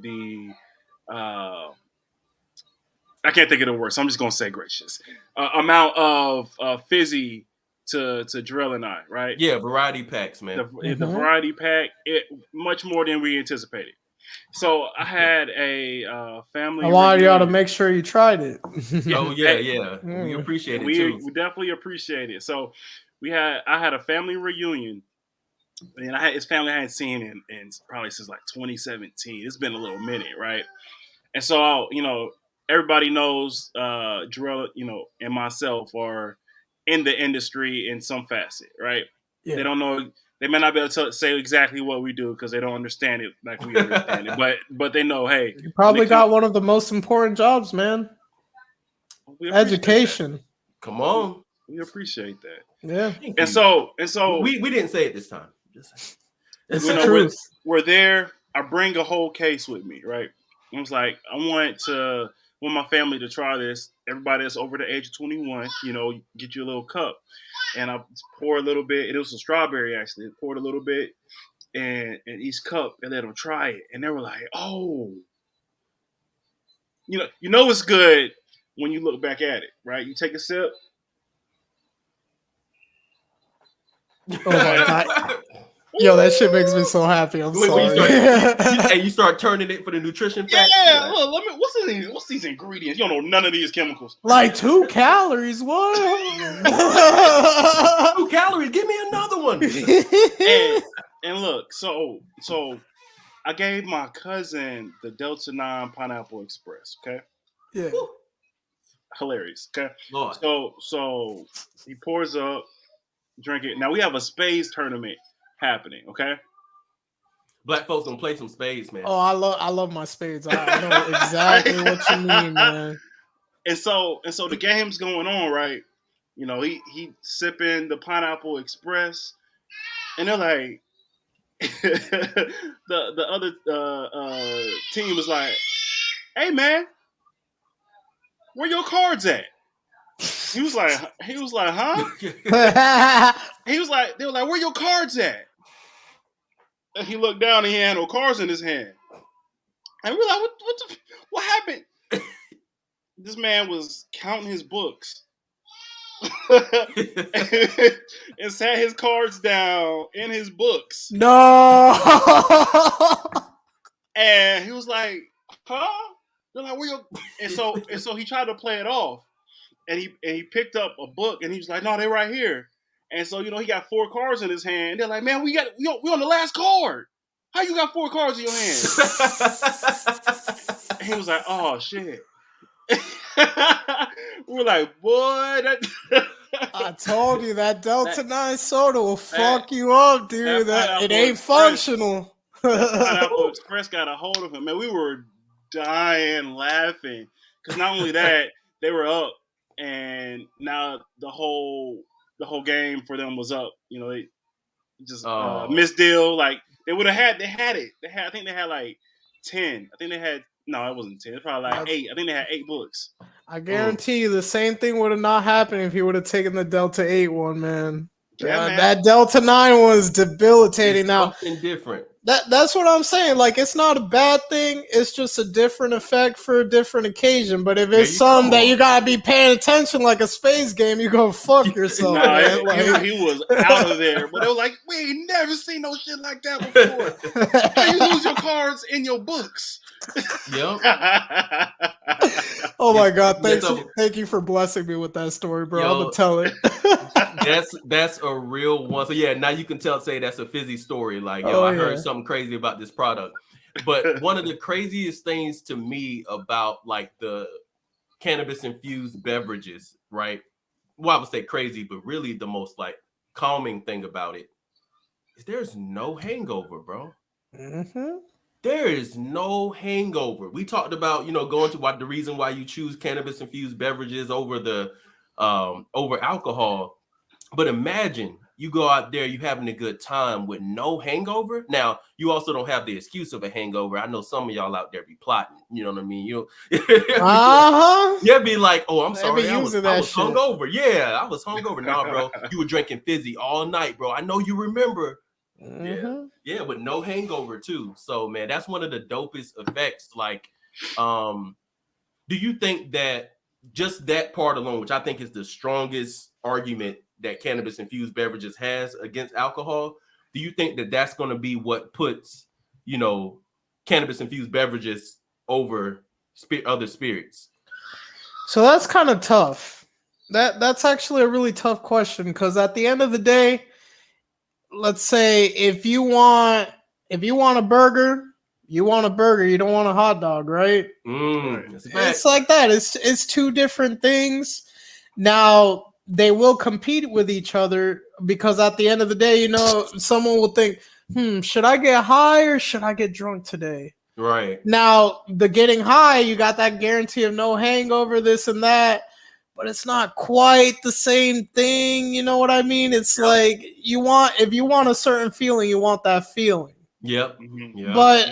I can't think of the word, so I'm just gonna say gracious amount of fizzy to Drill and I, right? Yeah, variety packs, man. The variety pack, it much more than we anticipated. So I had a family. I wanted y'all to reunion. make sure you tried it. Oh yeah. We appreciate it We too. definitely appreciate it. So I had a family reunion, and his family I hadn't seen in probably since like 2017. It's been a little minute, right? And so everybody knows Jarrell, and myself are in the industry in some facet, right? Yeah. They don't know. They may not be able to say exactly what we do because they don't understand it like we understand it. But they know, hey, You probably got one of the most important jobs, man. we appreciate Education. that. Come on. We appreciate that. Yeah. And so we didn't say it this time. It's the truth. We're there. I bring a whole case with me, right? I was like, I want my family to try this. Everybody that's over the age of 21, get you a little cup. And I pour a little bit. It was a strawberry, actually. I poured a little bit in each cup and let them try it. And they were like, oh. You know it's good when you look back at it, right? You take a sip. Oh my God. Yo, that shit makes me so happy. I'm sorry. You start turning it for the nutrition facts. Yeah, look, what's these ingredients? You don't know none of these chemicals. Like 2 calories. What? 2 calories. Give me another one. And look, so I gave my cousin the Delta 9 Pineapple Express. Okay. Yeah. Hilarious. Okay. Lord. So he pours up, drink it. Now we have a spades tournament happening. Okay. Black folks gonna play some spades, man. Oh, I love my spades. I know exactly what you mean, man. And so the game's going on, right? He sipping the Pineapple Express, and they're like, the other team was like, "Hey man, where your cards at?" He was like, huh? He was like, they were like, "Where your cards at?" And he looked down and he had no cards in his hand. And we were like, what happened? This man was counting his books. And sat his cards down in his books. No. And he was like, huh? They're like, where you? And so he tried to play it off. And he picked up a book and he was like, no, they're right here. And so, he got 4 cards in his hand. And they're like, man, we on the last card. How you got 4 cards in your hand? And he was like, oh shit. We're like, boy, I told you that Delta 9 soda will fuck you up, dude. It ain't functional. Pineapple Express got a hold of him. Man, we were dying laughing. Because not only that, they were up, and now the whole game for them was up. They just missed deal. Like, they had it. I think they had like 10. I think they had, no, it wasn't 10. It's probably like 8. I think they had 8 books. I guarantee you the same thing would have not happened if he would have taken the Delta 8 one, man. Yeah, man. That Delta 9 was debilitating. It's now something different. That's what I'm saying. Like, it's not a bad thing. It's just a different effect for a different occasion. But if it's something that you gotta be paying attention, like a space game, you gonna fuck yourself. Man. Like, he was out of there. But they were like, we ain't never seen no shit like that before. How you lose your cards in your books? Yep. Oh my God! Thank you for blessing me with that story, bro. I'm gonna tell it. That's a real one. So yeah, now you can say that's a Fizzy story. Like, I heard something crazy about this product. But one of the craziest things to me about like the cannabis infused beverages, right? Well, I would say crazy, but really the most like calming thing about it is there's no hangover, bro. Mm-hmm. There is no hangover. We talked about, going to the reason why you choose cannabis infused beverages over the over alcohol. But imagine you go out there, you having a good time with no hangover. Now, you also don't have the excuse of a hangover. I know some of y'all out there be plotting. You know what I mean? You'd be like, oh, I'm sorry. I was hungover. Yeah, I was hungover. Nah, bro. You were drinking Fizzy all night, bro. I know you remember. Mm-hmm. Yeah, with no hangover too. So, man, that's one of the dopest effects. Like, do you think that just that part alone, which I think is the strongest argument that cannabis infused beverages has against alcohol, do you think that that's going to be what puts, cannabis infused beverages over other spirits? So that's kind of tough. That's actually a really tough question because at the end of the day, let's say if you want a burger, you want a burger. You don't want a hot dog, right? It's like that. It's two different things. Now they will compete with each other because at the end of the day, you know, someone will think, should I get high or should I get drunk today? Right. Now, the getting high, you got that guarantee of no hangover, this and that, but it's not quite the same thing. You know what I mean? It's like if you want a certain feeling, you want that feeling. Yep. But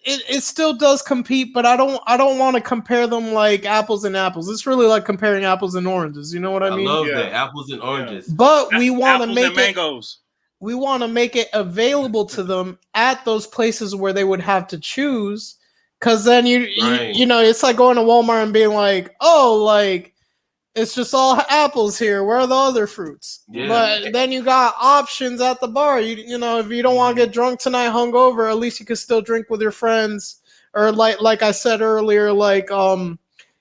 it still does compete, but I don't want to compare them like apples and apples. It's really like comparing apples and oranges. You know what I mean? I love that. Apples and oranges. But we want to make mangoes. We want to make it available to them at those places where they would have to choose. Cause then you know, it's like going to Walmart and being like, oh, like it's just all apples here. Where are the other fruits? Yeah. But then you got options at the bar. You know, if you don't want to get drunk tonight, hungover, at least you can still drink with your friends. Or like I said earlier, like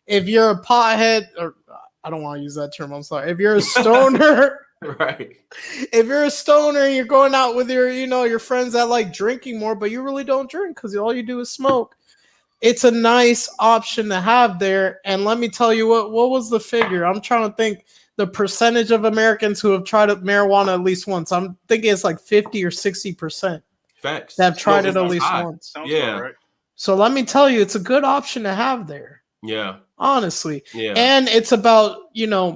if you're a pothead, or I don't want to use that term. I'm sorry. If you're a stoner. Right. If you're a stoner and you're going out with your friends that like drinking more, but you really don't drink because all you do is smoke, it's a nice option to have there. And let me tell you what was the figure? I'm trying to think the percentage of Americans who have tried marijuana at least once. I'm thinking it's like 50 or 60%. Facts. That have tried it at least once. Yeah. Right. So let me tell you, it's a good option to have there. Yeah. Honestly. Yeah. And it's about,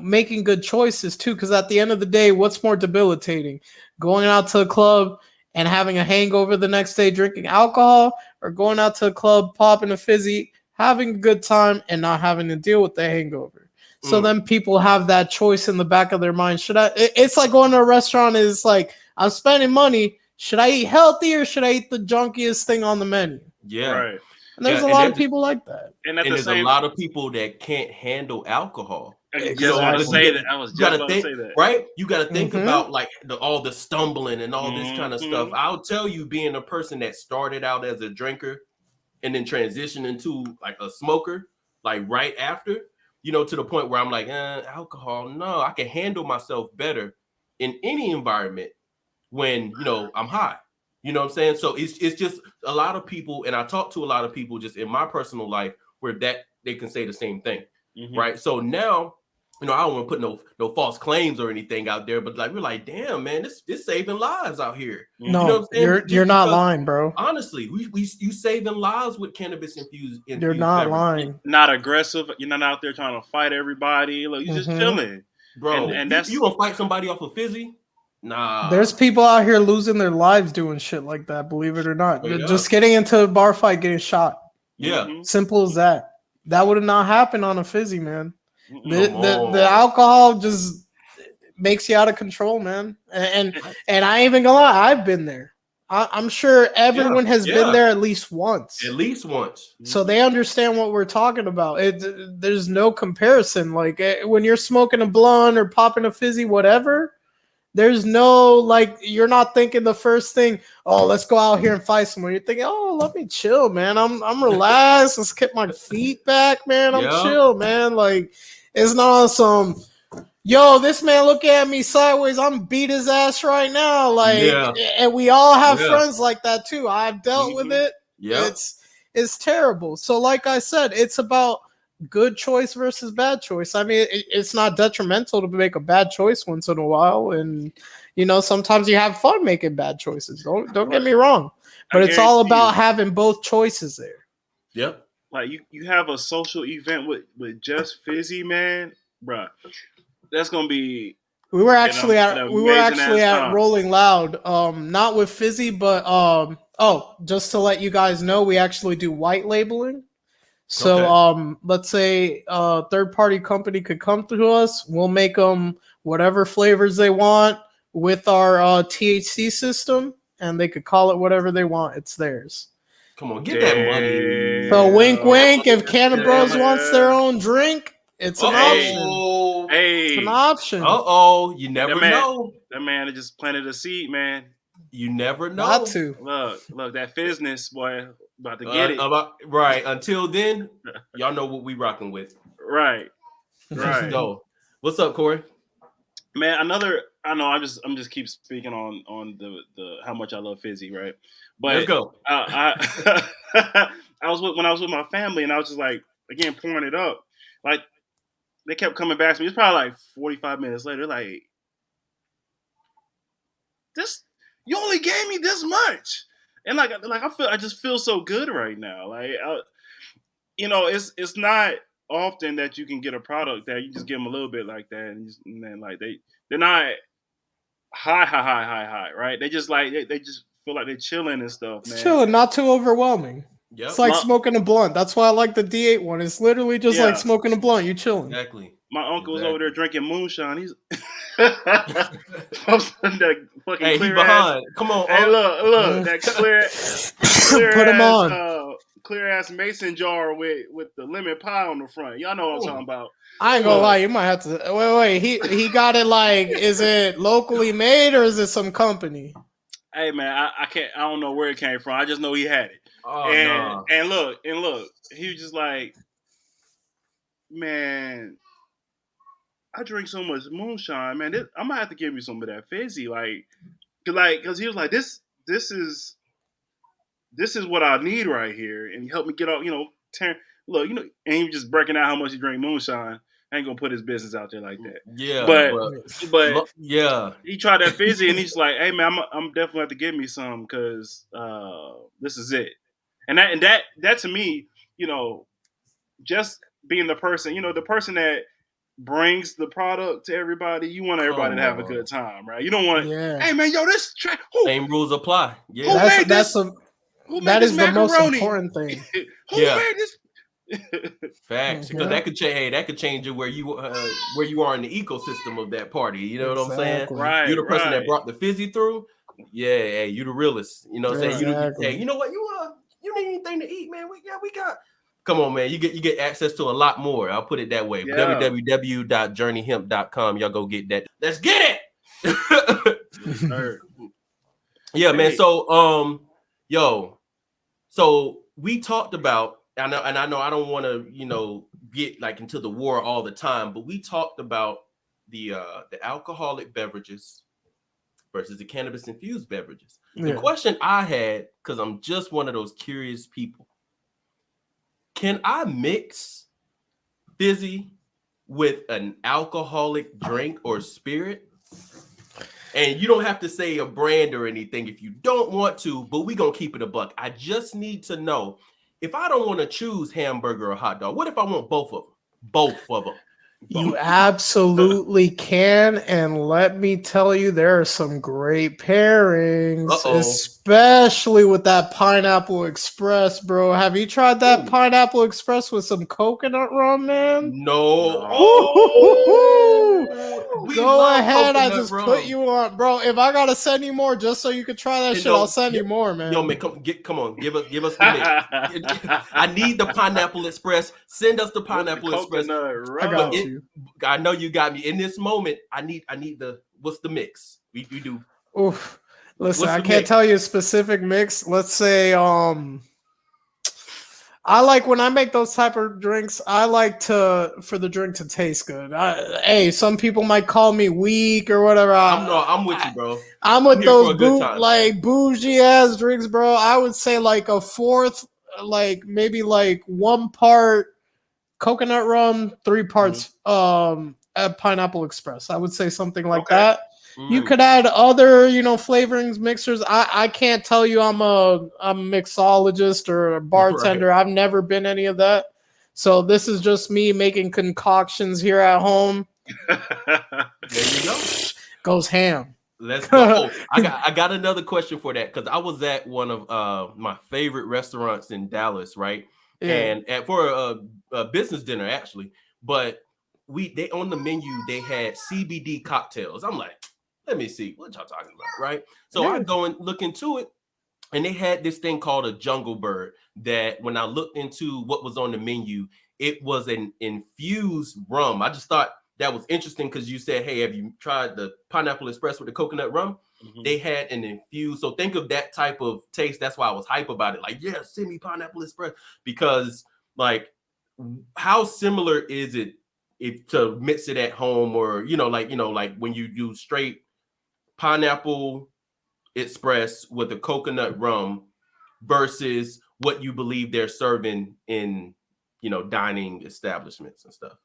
making good choices too. Because at the end of the day, what's more debilitating? Going out to a club and having a hangover the next day drinking alcohol, or going out to a club, popping a fizzy, having a good time and not having to deal with the hangover. So then people have that choice in the back of their mind. It's like going to a restaurant and it's like, I'm spending money. Should I eat healthy or should I eat the junkiest thing on the menu? Yeah. Right. And there's a lot of people like that. And there's a lot of people that can't handle alcohol. I just want to say that. I was just about to say that. Right? You got to think about like all the stumbling and all this kind of stuff. I'll tell you, being a person that started out as a drinker and then transitioned into like a smoker, like right after, to the point where I'm like, alcohol, no, I can handle myself better in any environment when, I'm high. You know what I'm saying? So it's just a lot of people, and I talk to a lot of people just in my personal life where that they can say the same thing, right? So now, I don't want to put no false claims or anything out there, but like we're like, damn, man, this saving lives out here. No, you know what I'm saying? You're not lying, bro. Honestly, you saving lives with cannabis infused. You're not lying. Not aggressive. You're not out there trying to fight everybody. Look, you're just chilling, bro. And that's you gonna fight somebody off of fizzy? Nah. There's people out here losing their lives doing shit like that, believe it or not. Yeah. Just getting into a bar fight, getting shot. Yeah. Simple as that. That would have not happened on a fizzy, man. The alcohol just makes you out of control, man. And I ain't even gonna lie, I've been there. I'm sure everyone has been there at least once. At least once. So they understand what we're talking about. There's no comparison. Like when you're smoking a blunt or popping a fizzy, whatever, there's no, like, you're not thinking the first thing, oh, let's go out here and fight someone. You're thinking, oh, let me chill, man. I'm relaxed. Let's get my feet back, man. I'm chill, man. Like, it's not some, yo, this man looking at me sideways. I'm beat his ass right now. Like, and we all have friends like that too. I've dealt with it. Yeah. It's terrible. So like I said, it's about good choice versus bad choice. I mean, it's not detrimental to make a bad choice once in a while, and sometimes you have fun making bad choices. Don't get me wrong, but it's all about having both choices there. Yep. Like you have a social event with just fizzy, man, bro. That's gonna be. We were actually at Rolling Loud, not with fizzy, but just to let you guys know, we actually do white labeling. So let's say a third-party company could come to us. We'll make them whatever flavors they want with our THC system, and they could call it whatever they want. It's theirs. Come on, get that money. So wink, wink. If Cannabis wants their own drink, it's an option. Hey, it's an option. You never know. That man just planted a seed, man. You never know. Got to. Look, that fitness boy about to get it. Right. Until then, y'all know what we rocking with. Right. Let's go. What's up, Corey? Man, I know I'm just keep speaking on the how much I love Fizzy, right? But Let's go. I when I was with my family, and I was just like, again, pouring it up. Like, they kept coming back to me. It's probably like 45 minutes later. Like, you only gave me this much, and I just feel so good right now. Like, it's not often that you can get a product that you just give them a little bit like that, and then like they're not high, right? They just like they just feel like they're chilling and stuff, man. It's chilling, not too overwhelming. Yep. It's like smoking a blunt. That's why I like the D8 one. It's literally just like smoking a blunt. You chilling. Exactly. My uncle was over there drinking moonshine. He's that fucking he clear behind. Ass. Come on. Hey, look, that clear Put him ass, on. Clear ass mason jar with the lemon pie on the front. Y'all know what I'm talking about. I ain't gonna lie, you might have to wait. He got it like, is it locally made or is it some company? Hey man, I don't know where it came from. I just know he had it. Oh, and look, he was just like, man, I drink so much moonshine, man. I'm gonna have to give you some of that Fizzy, because he was like, this is what I need right here, and he helped me get off, look, and he was just breaking out how much he drank moonshine. I ain't gonna put his business out there like that. Yeah, but yeah, he tried that Fizzy, and he's like, hey man, I'm definitely have to give me some because this is it. And that to me, just being the person, the person that brings the product to everybody, you want everybody to have a good time, right? You don't want, hey man, yo, this same rules apply. Yeah, who made this the most important thing. Who made this? Facts, because that could change. That could change it where you are in the ecosystem of that party. You know what I'm saying? Right. You're the person that brought the Fizzy through. Yeah, hey, you the realest. You know what I'm saying? You know what? You need anything to eat, man? We got. Come on, man. You get access to a lot more. I'll put it that way. Yeah. www.journeyhemp.com. Y'all go get that. Let's get it. Yeah, man. So so we talked about. I know I don't want to, get like into the war all the time, but we talked about the alcoholic beverages versus the cannabis infused beverages. The question I had, because I'm just one of those curious people, can I mix Fizzy with an alcoholic drink or spirit? And you don't have to say a brand or anything if you don't want to, but we're going to keep it a buck. I just need to know, if I don't want to choose hamburger or hot dog, what if I want both of them? Both of them. You absolutely can, and let me tell you, there are some great pairings, especially with that Pineapple Express, bro. Have you tried that Pineapple Express with some coconut rum, man? No. Go ahead, I just put you on, bro. If I gotta send you more just so you can try that shit, I'll send you more, man. Yo, man, come on, give us the mix. I need the Pineapple Express. Send us the Pineapple Express. I got you. I know you got me in this moment. I need the what's the mix? We do. Oof. Listen, I can't tell you a specific mix. Let's say I like, when I make those type of drinks, I like for the drink to taste good. Hey, some people might call me weak or whatever. I'm with you, bro. I'm with those bougie ass drinks, bro. I would say like a fourth, like maybe like 1 part coconut rum, 3 parts Pineapple Express. I would say something like that. You could add other, flavorings, mixers. I can't tell you I'm a mixologist or a bartender. Right. I've never been any of that. So this is just me making concoctions here at home. There you go. Goes ham. Let's go. I got another question for that, because I was at one of my favorite restaurants in Dallas, right? Yeah. And for a business dinner, actually. But they on the menu, they had CBD cocktails. I'm like, let me see what y'all talking about, right? So I go and look into it, and they had this thing called a Jungle Bird that when I looked into what was on the menu, it was an infused rum. I just thought that was interesting because you said, hey, have you tried the Pineapple Express with the coconut rum? they had an infused. So think of that type of taste. That's why I was hype about it. Like, yeah, send me pineapple espresso. Because like, how similar is it if to mix it at home, or like when you do straight pineapple express with a coconut rum versus what you believe they're serving in dining establishments and stuff?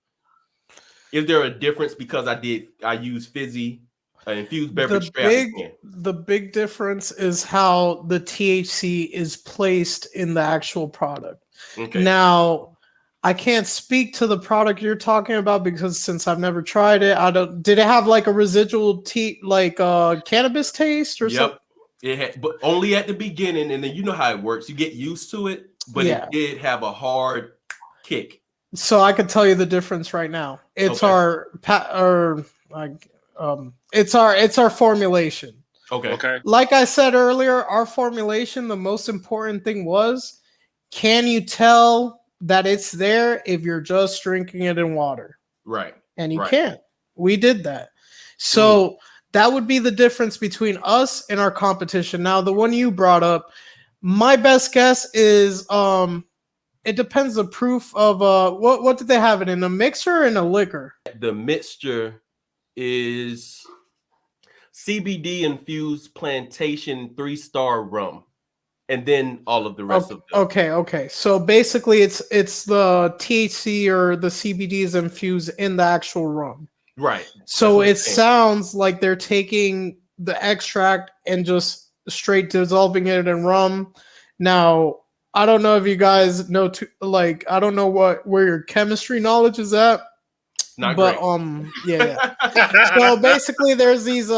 Is there a difference? Because I use Fizzy infused beverage straight out the can. The big difference is how the THC is placed in the actual product. Okay. Now, I can't speak to the product you're talking about because since I've never tried it, I don't. Did it have like a residual cannabis taste or something? It had, but only at the beginning, and then you know how it works. You get used to it, but it did have a hard kick. So I could tell you the difference right now. It's it's our formulation. Okay. Like I said earlier, our formulation, the most important thing was, can you tell that it's there if you're just drinking it in water? Right. And you can't. We did that. So that would be the difference between us and our competition. Now, the one you brought up, my best guess is it depends the proof of what did they have it in, a mixer or in a liquor? The mixture is CBD infused plantation 3-star rum, and then all of the rest of them. Okay. So basically, it's the THC or the CBD is infused in the actual rum. Right. So it sounds like they're taking the extract and just straight dissolving it in rum. Now, I don't know if you guys know I don't know where your chemistry knowledge is at. Not great. So basically there's these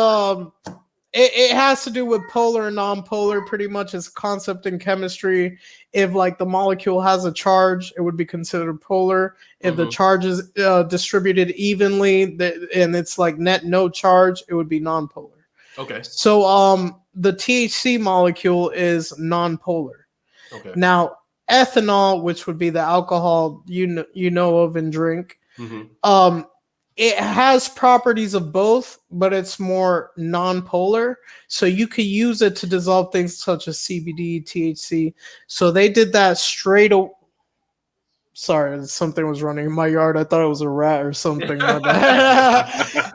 it has to do with polar and non-polar, pretty much as concept in chemistry. If like the molecule has a charge, it would be considered polar. If the charge is distributed evenly and it's like net no charge, it would be non-polar. Okay. So the THC molecule is non-polar. Okay. Now, ethanol, which would be the alcohol you know of and drink, it has properties of both, but it's more non-polar. So you could use it to dissolve things such as CBD, THC. So they did that straight. Sorry, something was running in my yard. I thought it was a rat or something.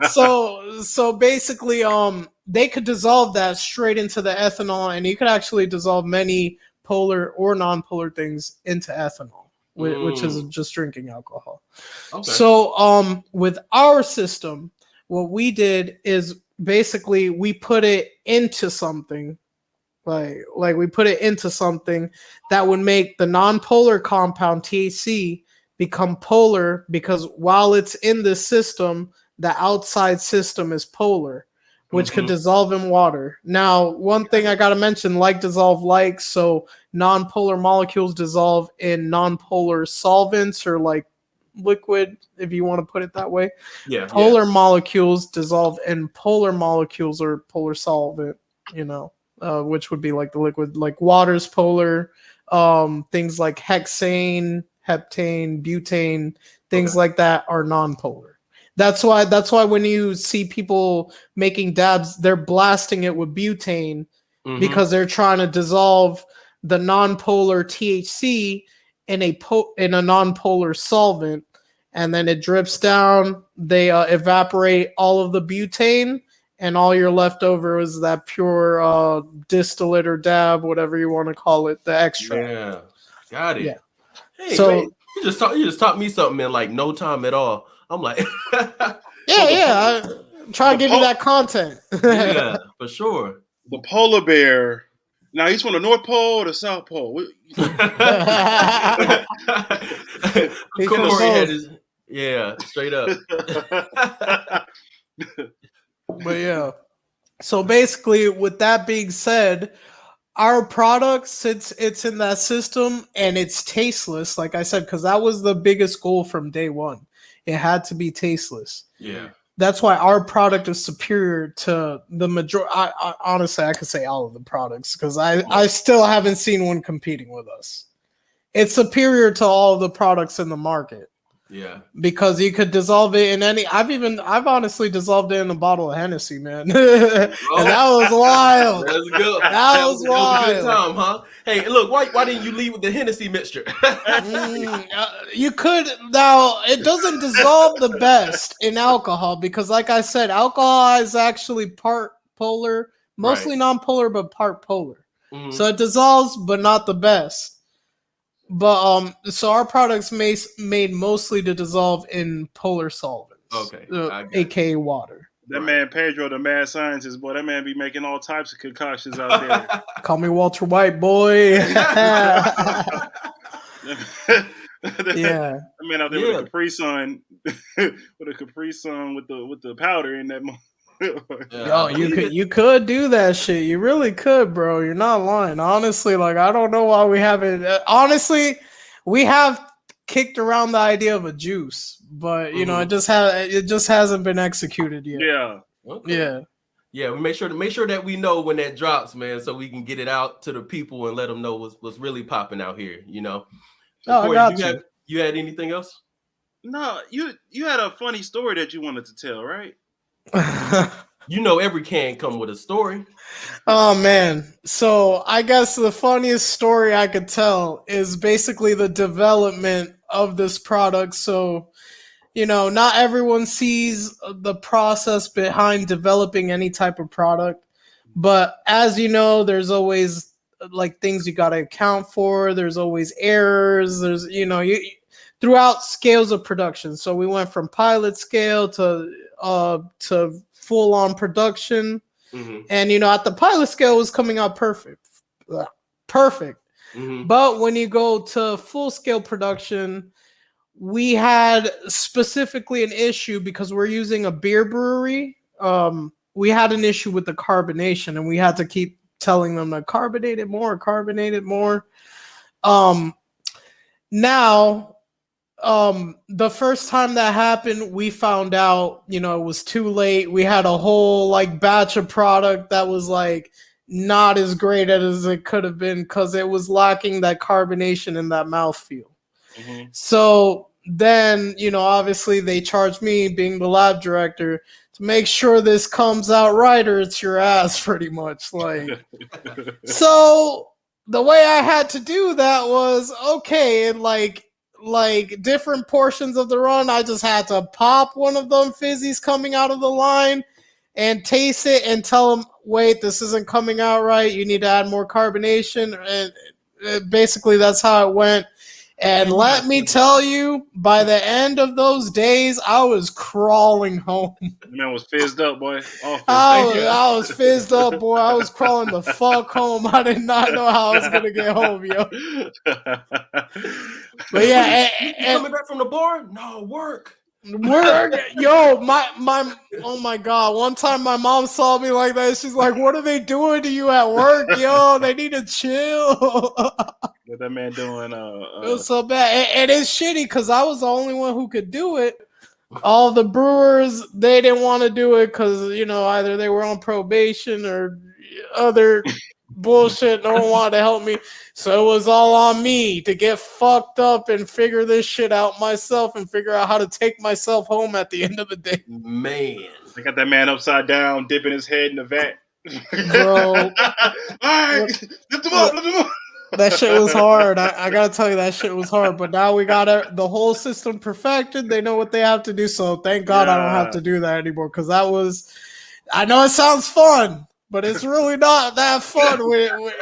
So basically, they could dissolve that straight into the ethanol, and you could actually dissolve many polar or non-polar things into ethanol, which is just drinking alcohol. Okay. So with our system, what we did is basically we put it into something, like we put it into something that would make the non-polar compound THC become polar, because while it's in this system, the outside system is polar, which could dissolve in water. Now, one thing I got to mention, like dissolve like, so non-polar molecules dissolve in non-polar solvents or like liquid, if you want to put it that way. Yeah. Polar molecules dissolve in polar molecules or polar solvent, which would be like the liquid, like water's polar, things like hexane, heptane, butane, things like that are non-polar. That's why when you see people making dabs, they're blasting it with butane because they're trying to dissolve the non-polar THC in a non-polar solvent, and then it drips down. They evaporate all of the butane, and all you're left over is that pure distillate or dab, whatever you want to call it, the extract. Yeah, got it. Yeah. Hey, so man, you just taught me something in like no time at all. I'm like, I'm trying to give you that content. Yeah, for sure. The polar bear. Now he's from the North Pole or the South Pole. Straight up. But yeah. So basically, with that being said, our product, since it's in that system and it's tasteless, like I said, because that was the biggest goal from day one. It had to be tasteless. Yeah. That's why our product is superior to the majority. Honestly, I could say all of the products, because I still haven't seen one competing with us. It's superior to all of the products in the market. Yeah. Because you could dissolve it in any. I've honestly dissolved it in a bottle of Hennessy, man. And that was wild. That's good. That was That was a good wild. time, huh? Hey, look, why didn't you leave with the Hennessy mixture? You could now. It doesn't dissolve the best in alcohol because, like I said, alcohol is actually part polar, mostly Right. non-polar, but part polar. Mhm. So it dissolves, but not the best. But so our products made mostly to dissolve in polar solvents. Okay, aka water. That man Pedro, the mad scientist, boy, that man be making all types of concoctions out there. Call me Walter White, boy. Yeah. Yeah. I mean, out there with a Capri Sun, with the powder in that. Yo, you could do that shit. You really could, bro. You're not lying. Honestly, like I don't know why we haven't. Honestly, we have kicked around the idea of a juice, but you know, it just hasn't been executed yet. Yeah. Okay. Yeah. Yeah, we make sure that we know when that drops, man, so we can get it out to the people and let them know what's really popping out here, you know. Oh, Corey, I got you had anything else? No, you had a funny story that you wanted to tell, right? You know, every can come with a story. Oh man. So I guess the funniest story I could tell is basically the development of this product. So, you know, not everyone sees the process behind developing any type of product. But as you know, there's always like things you got to account for. There's always errors. There's, you know, throughout scales of production. So we went from pilot scale to full on production. Mm-hmm. And, you know, at the pilot scale, it was coming out perfect. Mm-hmm. But when you go to full scale production, we had specifically an issue because we're using a beer brewery. We had an issue with the carbonation, and we had to keep telling them to carbonate it more. Now, the first time that happened, we found out, you know, it was too late. We had a whole like batch of product that was like not as great as it could have been because it was lacking that carbonation and that mouthfeel. Mm-hmm. So then, you know, obviously they charged me, being the lab director, to make sure this comes out right or it's your ass, pretty much. Like, so the way I had to do that was, okay, and like different portions of the run, I just had to pop one of them fizzies coming out of the line and taste it and tell them, wait, this isn't coming out right. You need to add more carbonation. And basically that's how it went. And let me tell you, by the end of those days, I was crawling home. The man was fizzed up, boy. I was fizzed up, boy. I was crawling the fuck home. I did not know how I was going to get home, yo. But yeah. Coming back from the bar? No, work. Yo, my oh my god, one time my mom saw me like that. She's like, what are they doing to you at work? Yo, they need to chill. What that man doing? It was so bad. And it's shitty because I was the only one who could do it. All the brewers, they didn't want to do it because, you know, either they were on probation or other bullshit. No one wanted to help me. So it was all on me to get fucked up and figure this shit out myself and figure out how to take myself home at the end of the day. Man. They got that man upside down, dipping his head in the vat. Bro. All right. Lift him up. That shit was hard. I gotta tell you, that shit was hard. But now we got the whole system perfected. They know what they have to do. So thank God I don't have to do that anymore. Because that was, I know it sounds fun, but it's really not that fun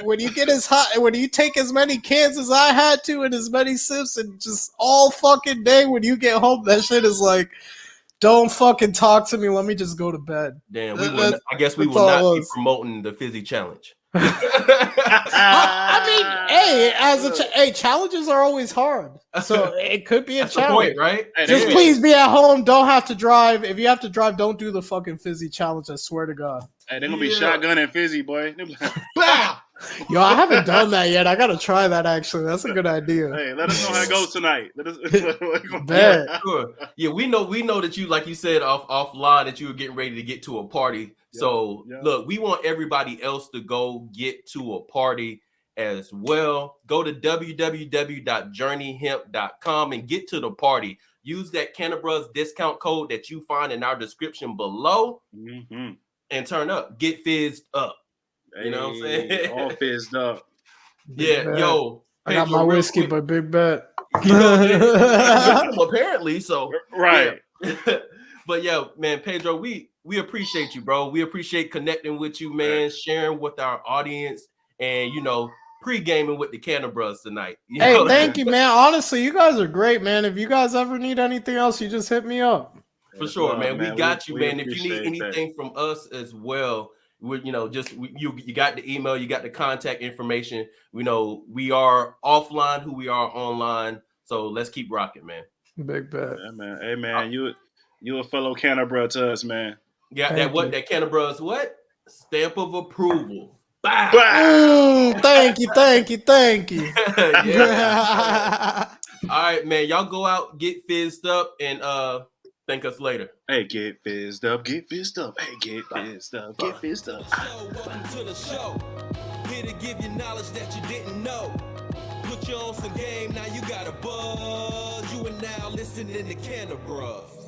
when you get as hot, when you take as many cans as I had to and as many sips and just all fucking day when you get home. That shit is like, don't fucking talk to me. Let me just go to bed. Damn, I guess we will not be promoting the Fizzy Challenge. I mean, hey, challenges are always hard, so it could be a challenge, point, right? Just please be at home. Don't have to drive. If you have to drive, don't do the fucking Fizzy Challenge. I swear to God. Hey, they're gonna be shotgun and Fizzy, boy. Yo, I haven't done that yet. I gotta try that. Actually, that's a good idea. Hey, let us know how it goes tonight. Sure. Yeah, we know that you, like you said offline, that you were getting ready to get to a party. So look, we want everybody else to go get to a party as well. Go to www.journeyhemp.com and get to the party. use that Cannabis discount code that you find in our description below and turn up. Get fizzed up. You know what I'm saying? All fizzed up. Yeah, yo. I got Pedro, my real whiskey, quick. but big bet. You know, apparently, so Right. Yeah. But yeah, man, Pedro, we appreciate you, bro. We appreciate connecting with you, man, sharing with our audience, and pre-gaming with the Cannabis tonight. Hey, thank you, man. Honestly, you guys are great, man. If you guys ever need anything else, you just hit me up. For sure, man. We got you, man. If you need appreciate anything from us as well, you got the email, you got the contact information. We know we are offline who we are online. So let's keep rocking, man. Big bet. Yeah, man. Hey, man, you a fellow Cannabis to us, man. Yeah, that Cannabis what? Stamp of approval. Bah! Thank you. Yeah. All right, man. Y'all go out, get fizzed up, and thank us later. Hey, get fizzed up, get fizzed up. Hey, get fizzed up, get fizzed up. Welcome to the show. Here to give you knowledge that you didn't know. Put you on some game, now you got a buzz. You are now listening to Cannabis.